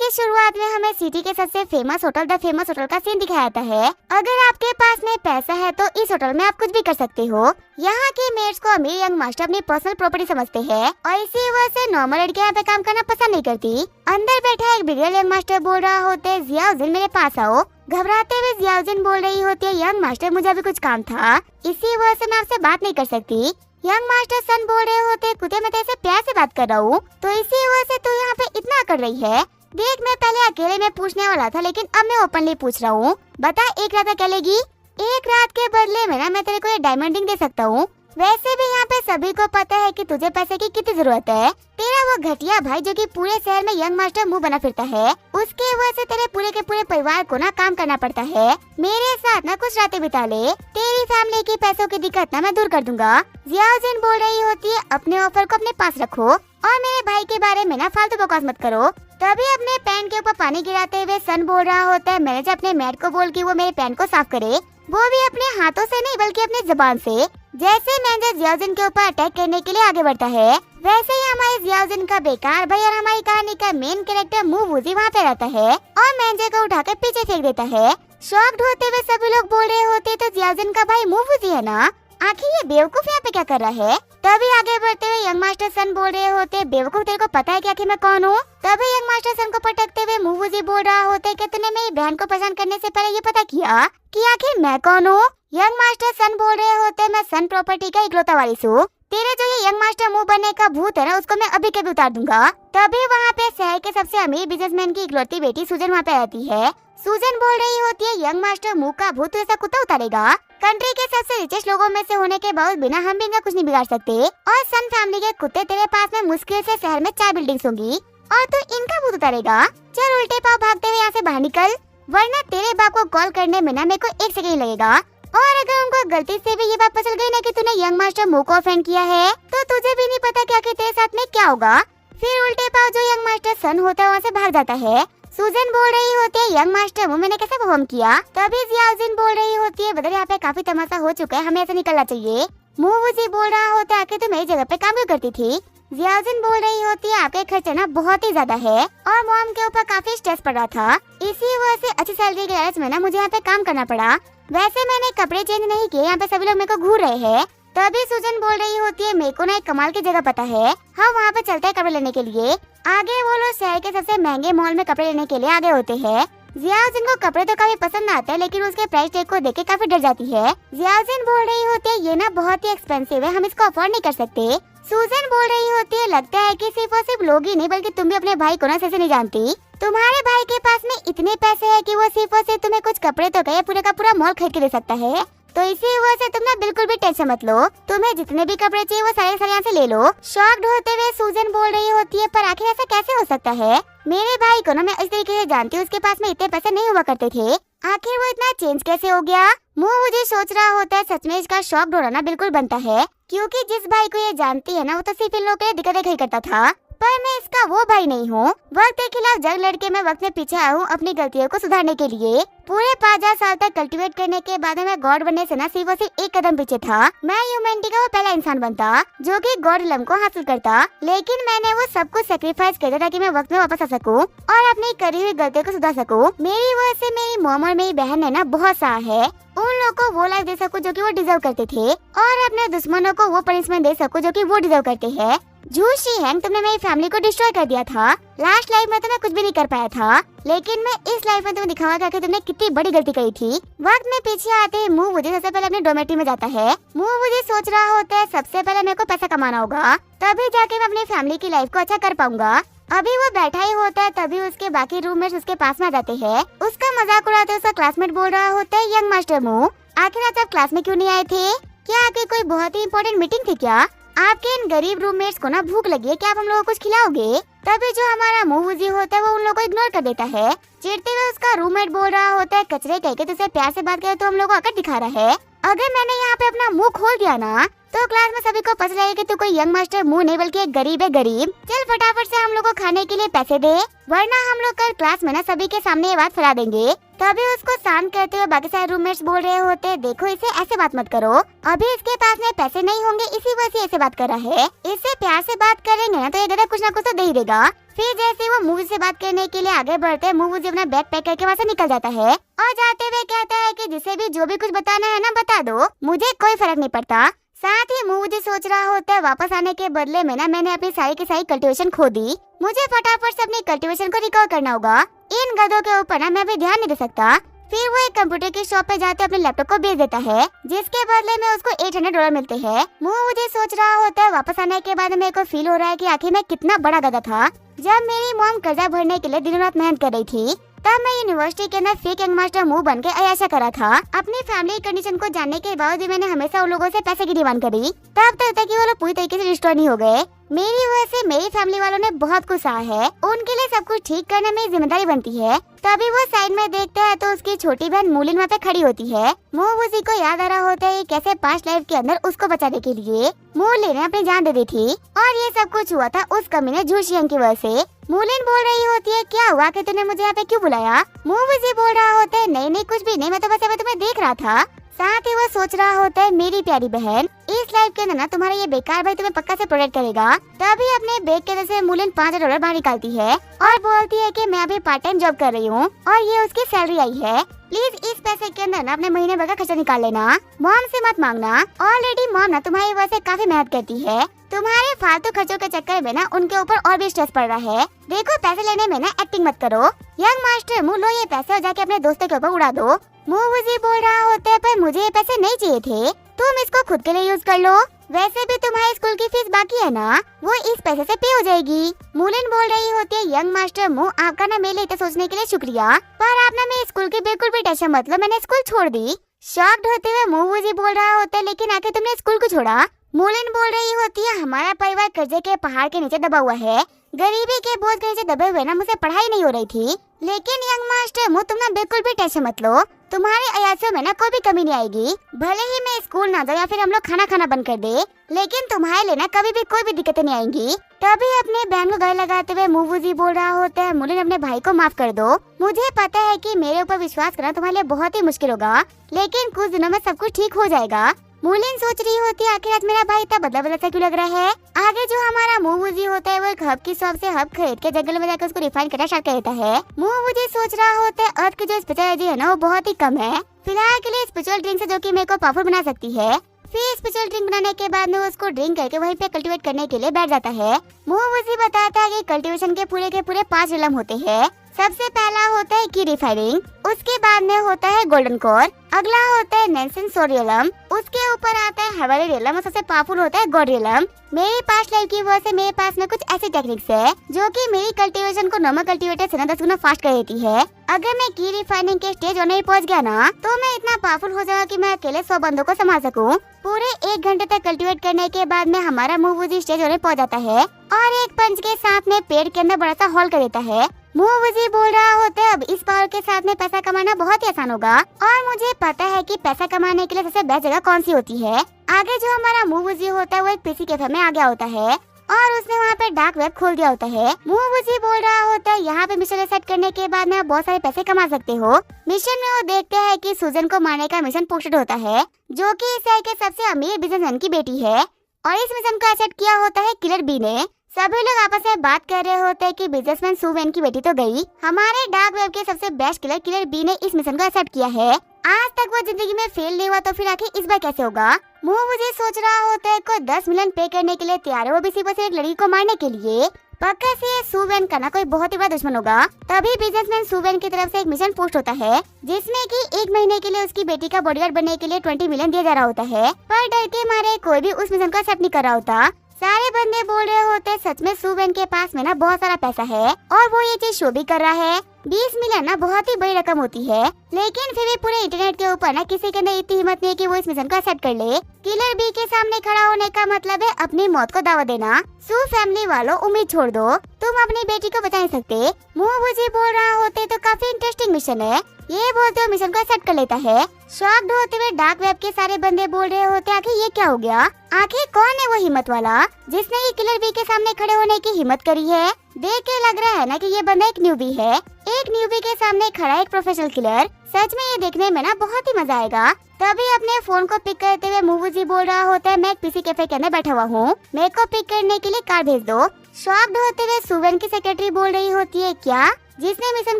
की शुरुआत में हमें सिटी के सबसे famous hotel the famous hotel का सीन दिखाया जाता है। अगर आपके पास में पैसा है तो इस होटल में आप कुछ भी कर सकते हो। यहाँ के मेड्स को अमीर यंग मास्टर अपनी पर्सनल प्रॉपर्टी समझते हैं और इसी वजह से नॉर्मल लड़कियां यहाँ पे काम करना पसंद नहीं करती। अंदर बैठा एक बिगड़ेल यंग मास्टर बोल रहा होता है, जियाउद्दीन मेरे पास आओ। घबराते हुए जियाउद्दीन बोल रही होती है, यंग मास्टर मुझे अभी कुछ काम था, इसी वजह से मैं आपसे बात नहीं कर सकती। यंग मास्टर सन बोल रहे होते, कुत्ते मैं तेरे से प्यार से बात कर रहा हूँ, तो इसी वजह से तू यहाँ पे इतना कर रही है। देख मैं पहले अकेले में पूछने वाला था, लेकिन अब मैं ओपनली पूछ रहा हूँ, बता एक रात अकेलेगी? एक रात के बदले में ना मैं तेरे को ये डायमंड रिंग दे सकता हूँ। वैसे भी यहाँ पे सभी को पता है कि तुझे पैसे की कितनी जरूरत है। तेरा वो घटिया भाई जो कि पूरे शहर में यंग मास्टर मुंह बना फिरता है, उसके वजह से तेरे पूरे के पूरे परिवार को ना काम करना पड़ता है। मेरे साथ ना कुछ रातें बिता ले, तेरी फैमिली की पैसों की दिक्कत ना मैं दूर कर दूंगा। जियाउद्दीन बोल रही होती है, अपने ऑफर को अपने पास रखो और मेरे भाई के बारे में ना फालतू बकवास मत करो। तभी अपने पैन के ऊपर पानी गिराते हुए सन बोल रहा होता है, मैनेजर अपने मैट को बोल कि वो मेरे पैन को साफ करे, वो भी अपने हाथों से नहीं बल्कि अपनी जुबान से। जैसे मैनेजर जियाउद्दीन के ऊपर अटैक करने के लिए आगे बढ़ता है, वैसे ही हमारे जियाउद्दीन का बेकार भाई और हमारी कहानी का मेन कैरेक्टर मुवुजी वहाँ पे रहता है और मैनेजर को उठाकर पीछे फेंक देता है। शॉक्ड होते हुए सभी लोग बोल रहे होते तो जियाउद्दीन का भाई मुवुजी है ना, आखिर ये बेवकूफ यहाँ पे क्या कर रहा है। तभी आगे बढ़ते हुए यंग मास्टर सन बोल रहे होते, बेवकूफ तेरे को पता है कि आखिर मैं कौन हूँ? तभी यंग मास्टर सन को पटकते हुए मुवुजी बोल रहा होता है कि तूने मेरी बहन को पसंद करने से पहले ये पता किया कि आखिर मैं कौन हूँ? यंग मास्टर सन बोल रहे होते, मैं सन प्रॉपर्टी का इकलौता वारिस हूँ। तेरे जो ये यंग मास्टर मुंह बनने का भूत है ना, उसको मैं अभी के भी उतार दूंगा। तभी वहाँ पे शहर के सबसे अमीर बिजनेसमैन की इकलौती बेटी सूजन वहाँ पे रहती है। सूजन बोल रही होती है, यंग मास्टर मुंह का भूत तो ऐसा कुत्ता उतारेगा? कंट्री के सबसे रिचेस्ट लोगों में से होने के बावजूद बिना हम भी इनका कुछ नहीं बिगाड़ सकते। और सन फैमिली के कुत्ते तेरे पास में मुश्किल से शहर में 4 बिल्डिंग्स होंगी और तू इनका भूत उतारेगा? चल उल्टे पाँव भागते हुए यहाँ से बाहर निकल, वरना तेरे बाप को कॉल करने में ना मेरे को 1 सेकंड लगेगा। और अगर उनको गलती से भी ये बात पता चल गई ना कि तूने यंग मास्टर मुंह को ऑफेंड किया है, तो तुझे भी नहीं पता कि आखिर तेरे साथ में क्या होगा। फिर उल्टे पाँव जो यंग मास्टर सन होता है वहाँ से भाग जाता है। सूजन बोल रही होती है, यंग मास्टर मुंह मैंने कैसे परफॉर्म किया? तभी जियाउद्दीन बोल रही होती है, बदल यहाँ पे काफी तमाशा हो चुका है, हमें ऐसे निकलना चाहिए। मुवुजी बोल रहा होता है, आखिर तुम मेरी जगह पे काम क्यों करती थी? जियाउद्दीन बोल रही होती है, आपके खर्चा ना बहुत ही ज्यादा है और मॉम के ऊपर काफी स्ट्रेस पड़ रहा था, इसी वजह से अच्छी सैलरी के लालच में ना मुझे यहाँ पे काम करना पड़ा। वैसे मैंने कपड़े चेंज नहीं किए, यहाँ पे सभी लोग मेरे को घूर रहे हैं। तभी सूजन बोल रही होती है, मेरे को ना एक कमाल की जगह पता है, हम वहाँ पे चलते हैं कपड़े लेने के लिए। आगे वो लोग शहर के सबसे महंगे मॉल में कपड़े लेने के लिए आगे होते हैं। जियाउद्दीन को कपड़े तो काफी पसंद आते हैं, लेकिन उसके प्राइस टैग को देख के काफी डर जाती है। जियाउद्दीन बोल रही होती है, ये ना बहुत ही एक्सपेंसिव है, हम इसको अफोर्ड नहीं कर सकते। सूजन बोल रही होती है, लगता है कि सिर्फ और सिर्फ लोग ही नहीं बल्कि तुम भी अपने भाई को ना सही से नहीं जानती। तुम्हारे भाई के पास में इतने पैसे है कि वो सिर्फ और सिर्फ तुम्हें कुछ कपड़े तो कहे पूरे का पूरा मॉल खरीद के दे सकता है, तो इसी वजह से तुम ना बिल्कुल भी टेंशन मत लो, तुम्हें जितने भी कपड़े चाहिए वो सारे सारे यहाँ से ले लो। शॉक्ड होते हुए सूजन बोल रही होती है, पर आखिर ऐसा कैसे हो सकता है? मेरे भाई को ना मैं इस तरीके से जानती हूँ, उसके पास में इतने पैसे नहीं हुआ करते थे, आखिर वो इतना चेंज कैसे हो गया? मुझे सोच रहा होता है, सच में इसका शॉक्ड होना ना बिल्कुल बनता है, क्योंकि जिस भाई को ये जानती है ना वो तो सिर्फ इन लोगों के लिए दिक्कतें खड़ी करता था, पर मैं इसका वो भाई नहीं हूँ। वक्त के खिलाफ जंग लड़के मैं वक्त में पीछे आया हूँ अपनी गलतियों को सुधारने के लिए। पूरे 5000 साल तक कल्टीवेट करने के बाद मैं गॉड बनने से ना सिर्फ और सिर्फ 1 कदम पीछे था। मैं ह्यूमैनिटी का वो पहला इंसान बनता जो कि गॉड लम को हासिल करता, लेकिन मैंने वो सब कुछ सेक्रीफाइस कर दिया ताकि मैं वक्त में वापस आ सकूं और अपनी करी हुई गलतियों को सुधार सकूं। मेरी वजह से मेरी मॉम और मेरी बहन ने ना बहुत सहा है, उन लोगों को वो लाइफ दे सकूं जो कि वो डिजर्व करते थे और अपने दुश्मनों को वो पनिशमेंट दे सकूं जो कि वो डिजर्व करते हैं। झूठी हैंग, तुमने मेरी फैमिली को डिस्ट्रॉय कर दिया था। लास्ट लाइफ में तो मैं कुछ भी नहीं कर पाया था, लेकिन मैं इस लाइफ में तुम्हें दिखाऊंगा कि तुमने कितनी बड़ी गलती करी थी। वक्त में पीछे आते ही मुझे सबसे पहले अपने डोमेट्री में जाता है। मुझे सोच रहा होता है सबसे पहले मेरे को पैसा कमाना होगा, तभी जाके मैं अपनी फैमिली की लाइफ को अच्छा कर पाऊंगा। अभी वो बैठा ही होता है, तभी उसके बाकी रूममेट्स उसके पास में आ जाते हैं। उसका मजाक उड़ाते उसका क्लासमेट बोल रहा होता है, यंग मास्टर मुंह, आखिर आज आप क्लास में क्यों नहीं आए थे? क्या आपकी कोई बहुत ही इम्पोर्टेंट मीटिंग थी क्या? आपके इन गरीब रूममेट्स को ना भूख लगी है, क्या आप हम लोगों को कुछ खिलाओगे? तभी जो हमारा मुवुजी होता है वो उन लोगों को इग्नोर कर देता है। चिढ़ते हुए उसका रूममेट बोल रहा होता है, कचरे कह के तुझसे प्यार से बात करे तो हम लोग को अकड़ दिखा रहा है। अगर मैंने यहाँ पे अपना मुंह खोल दिया ना तो क्लास में सभी को पता चलेगा कि तू कोई यंग मास्टर मुंह नहीं बल्कि एक गरीब है। गरीब, चल फटाफट से हम लोग को खाने के लिए पैसे दे, वरना हम लोग कल क्लास में ना सभी के सामने ये बात फैला देंगे। तभी उसको शांत करते हुए बाकी सारे रूममेट्स बोल रहे होते, देखो इसे ऐसे बात मत करो, अभी इसके पास में पैसे नहीं होंगे, इसी वजह से ऐसे बात कर रहा है। इससे प्यार से बात करेंगे ना तो ये गधा कुछ ना कुछ तो दे ही देगा। फिर जैसे वो मूवी से बात करने के लिए आगे बढ़ते हैं, मूवी अपना बैग पैक करके वहाँ से निकल जाता है और जाते हुए कहता है कि जिसे भी जो भी कुछ बताना है ना बता दो, मुझे कोई फर्क नहीं पड़ता। साथ ही मुझे सोच रहा होता है वापस आने के बदले में ना मैंने अपनी सारी की सारी कल्टीवेशन खो दी, मुझे फटाफट से अपनी कल्टीवेशन को रिकवर करना होगा। इन गधों के ऊपर ना मैं भी ध्यान नहीं दे सकता। फिर वो एक कंप्यूटर की शॉप पे जाते अपने लैपटॉप को बेच देता है, जिसके बदले में उसको $800 मिलते हैं। मुझे सोच रहा होता है वापस आने के बाद मेरे को फील हो रहा है कि आखिर मैं कितना बड़ा गधा था। जब मेरी मॉम कर्जा भरने के लिए दिनों रात मेहनत कर रही थी, तब मैं यूनिवर्सिटी के अंदर फेक यंग मास्टर मुंह बन के अयाशा करा था। अपनी फैमिली कंडीशन को जानने के बावजूद मैंने हमेशा उन लोगों से पैसे की डिमांड करी, तब तक कि वो लोग पूरी तरीके से रिस्टोर नहीं हो गए। मेरी वजह से मेरी फैमिली वालों ने बहुत कुछ सहा है, उनके लिए सब कुछ ठीक करना मेरी जिम्मेदारी बनती है। तभी वो साइड में देखता है तो उसकी छोटी बहन मूलिन वहाँ पे खड़ी होती है। मुँह उसी को याद आ रहा होता है कैसे पास्ट लाइफ के अंदर उसको बचाने के लिए मूलिन ने अपनी जान दे दी थी और ये सब कुछ हुआ था उस कमीने झूशियंग की वजह से। मूलिन बोल रही होती है क्या हुआ कि तूने मुझे यहाँ पे क्यों बुलाया? मुँह उसी बोल रहा होता है नहीं नहीं कुछ भी नहीं, मैं तो बस तुम्हें देख रहा था। साथ ही वो सोच रहा होता है मेरी प्यारी बहन, इस लाइफ के अंदर ना तुम्हारा ये बेकार भाई तुम्हें पक्का से प्रोटेक्ट करेगा। तभी अपने बैग के अंदर से मूलिन $500 बाहर निकालती है और बोलती है कि मैं अभी पार्ट टाइम जॉब कर रही हूँ और ये उसकी सैलरी आई है, प्लीज इस पैसे के अंदर ना अपने महीने भर का खर्चा निकाल लेना, मॉम से मत मांगना। ऑलरेडी मॉम ना तुम्हारी वजह से काफी मेहनत करती है, तुम्हारे फालतू खर्चों के चक्कर में ना उनके ऊपर और भी स्ट्रेस पड़ रहा है। देखो पैसे लेने में ना एक्टिंग मत करो। यंग मास्टर मुँह लो ये पैसे और जाके अपने दोस्तों के ऊपर उड़ा दो। मुझे बोल रहा होता है पर मुझे ये पैसे नहीं चाहिए थे, तुम इसको खुद के लिए यूज कर लो, वैसे भी तुम्हारी स्कूल की फीस बाकी है ना, वो इस पैसे से पे हो जाएगी। मूलिन बोल रही होती है यंग मास्टर मुँह आपका ना मेरे लिए इतना सोचने के लिए शुक्रिया, पर आप ना मेरे स्कूल की बिल्कुल भी टेंशन मत लो, मैंने स्कूल छोड़ दी। शॉक्ड होते हुए मुझे बोल रहा होता है लेकिन आखिर तुमने स्कूल को छोड़ा? मूलिन बोल रही होती है हमारा परिवार कर्जे के पहाड़ के नीचे दबा हुआ है, गरीबी के बोझ के नीचे दबे हुए ना मुझे पढ़ाई नहीं हो रही थी। लेकिन यंग मास्टर मुँह तुम ना बिल्कुल भी टेंशन मत लो, तुम्हारे अयासों में ना कोई भी कमी नहीं आएगी। भले ही मैं स्कूल ना जाऊँ या फिर हम लोग खाना खाना बंद कर दे, लेकिन तुम्हारे लिए ना कभी भी कोई भी दिक्कतें नहीं आएंगी। तभी अपने बहन को गले लगाते हुए मुझे बोल रहा होता है मूलिन अपने भाई को माफ कर दो, मुझे पता है कि मेरे ऊपर विश्वास करना तुम्हारे लिए बहुत ही मुश्किल होगा, लेकिन कुछ दिनों में सब कुछ ठीक हो जाएगा। मूलिन सोच रही होती है आखिर आज मेरा भाई इतना बदला बदला सा क्यों लग रहा है। आगे जो हमारा मुझे होता है वो एक हब की शॉप से हब खरीद के जंगल में जाकर उसको रिफाइन करना स्टार्ट कर देता है। मुझे सोच रहा होता है अर्थ की जो स्पेशलिटी है ना वो बहुत ही कम है, फिलहाल के लिए स्पेशल ड्रिंक से जो कि मेरे को पावरफुल बना सकती है। फिर स्पेशल ड्रिंक बनाने के बाद में उसको ड्रिंक करके वहीं पे कल्टीवेट करने के लिए बैठ जाता है। मुझे बताता है कि कल्टीवेशन के पूरे 5 रिलम होते हैं। सबसे पहला होता है की रिफाइनिंग, उसके बाद में होता है गोल्डन कोर, अगला होता है नेंसन सोरियलम, उसके ऊपर आता है हवारी रिलम और सबसे पावरफुल होता है गॉड रिलम। मेरी पास्ट लाइफ की वजह से मेरे पास में कुछ ऐसी टेक्निक्स है जो कि मेरी कल्टीवेशन को नॉर्मल कल्टीवेटर से ना 10 गुना फास्ट कर देती है। अगर मैं की रिफाइनिंग के स्टेज होने पहुंच गया ना तो मैं इतना पावरफुल हो जाऊंगा कि मैं अकेले 100 बंदों को संभाल सकूं। पूरे 1 घंटे तक कल्टीवेट करने के बाद में हमारा मुझे स्टेज होने पहुंच जाता है और एक पंच के साथ में पेड़ के अंदर बड़ा सा हॉल कर देता है। मुझे बोल रहा होता है अब इस पावर के साथ में पैसा कमाना बहुत ही आसान होगा और मुझे पता है कि पैसा कमाने के लिए सबसे बेस्ट जगह कौन सी होती है। आगे जो हमारा मुझे होता है वो एक पीसी कैफे में आ गया होता है और उसने वहाँ पे डार्क वेब खोल दिया होता है। मुझे बोल रहा होता है यहाँ पे मिशन सेट करने के बाद में आप बहुत सारे पैसे कमा सकते हो। मिशन में वो देखते हैं कि सुजन को मारने का मिशन पोस्टेड होता है, जो कि इस शहर के सबसे अमीर बिजनेसमैन की बेटी है और इस मिशन को एक्सेप्ट किया होता है किलर बी ने। सभी लोग आपस में बात कर रहे होते हैं कि बिजनेसमैन सुवेन की बेटी तो गई, हमारे डार्क वेब के सबसे बेस्ट किलर बी ने इस मिशन को एक्सेप्ट किया है। आज तक वो जिंदगी में फेल नहीं हुआ तो फिर आखिर इस बार कैसे होगा। मुझे सोच रहा होता है कोई 10 मिलियन पे करने के लिए तैयार है, वो भी सिर्फ एक लड़की को मारने के लिए। पक्का से ये सुवेन का ना कोई बहुत ही बड़ा दुश्मन होगा। तभी बिजनेसमैन सुवेन की तरफ से एक मिशन पोस्ट होता है जिसमें कि 1 महीने के लिए उसकी बेटी का बॉडीगार्ड बनने के लिए 20 मिलियन दिया जा रहा होता है, पर डर के मारे कोई भी उस मिशन को एक्सेप्ट नहीं कर रहा होता। सारे बंदे बोल रहे होते सच में सुवेन के पास में ना बहुत सारा पैसा है और वो ये चीज शो भी कर रहा है। 20 मिलियन ना बहुत ही बड़ी रकम होती है, लेकिन फिर भी पूरे इंटरनेट के ऊपर ना किसी के अंदर इतनी हिम्मत नहीं है कि वो इस मिशन को एक्सेप्ट कर ले। किलर बी के सामने खड़ा होने का मतलब है अपनी मौत को दावा देना। सू फैमिली वालों उम्मीद छोड़ दो, तुम अपनी बेटी को बचा नहीं सकते। मुझे बोल रहा होते तो काफी इंटरेस्टिंग मिशन है, ये बोलते हुए मिशन को एक्सेप्ट कर लेता है। शॉक्ड होते हुए डार्क वेब के सारे बंदे बोल रहे होते आखिर ये क्या हो गया, आखिर कौन है वो हिम्मत वाला जिसने ये किलर बी के सामने खड़े होने की हिम्मत करी है। देख के लग रहा है ना कि ये बंदा एक न्यूबी है, एक न्यूबी के सामने खड़ा एक प्रोफेशनल किलर। सच में ये देखने में ना बहुत ही मजा आएगा। तभी अपने फोन को पिक करते हुए मुझे बोल रहा होता है मैं एक पीसी कैफे के अंदर बैठा हुआ हूँ, मेरे को पिक करने के लिए कार भेज दो। शॉक्ड होते हुए सुवेन की सेक्रेटरी बोल रही होती है, क्या जिसने मिशन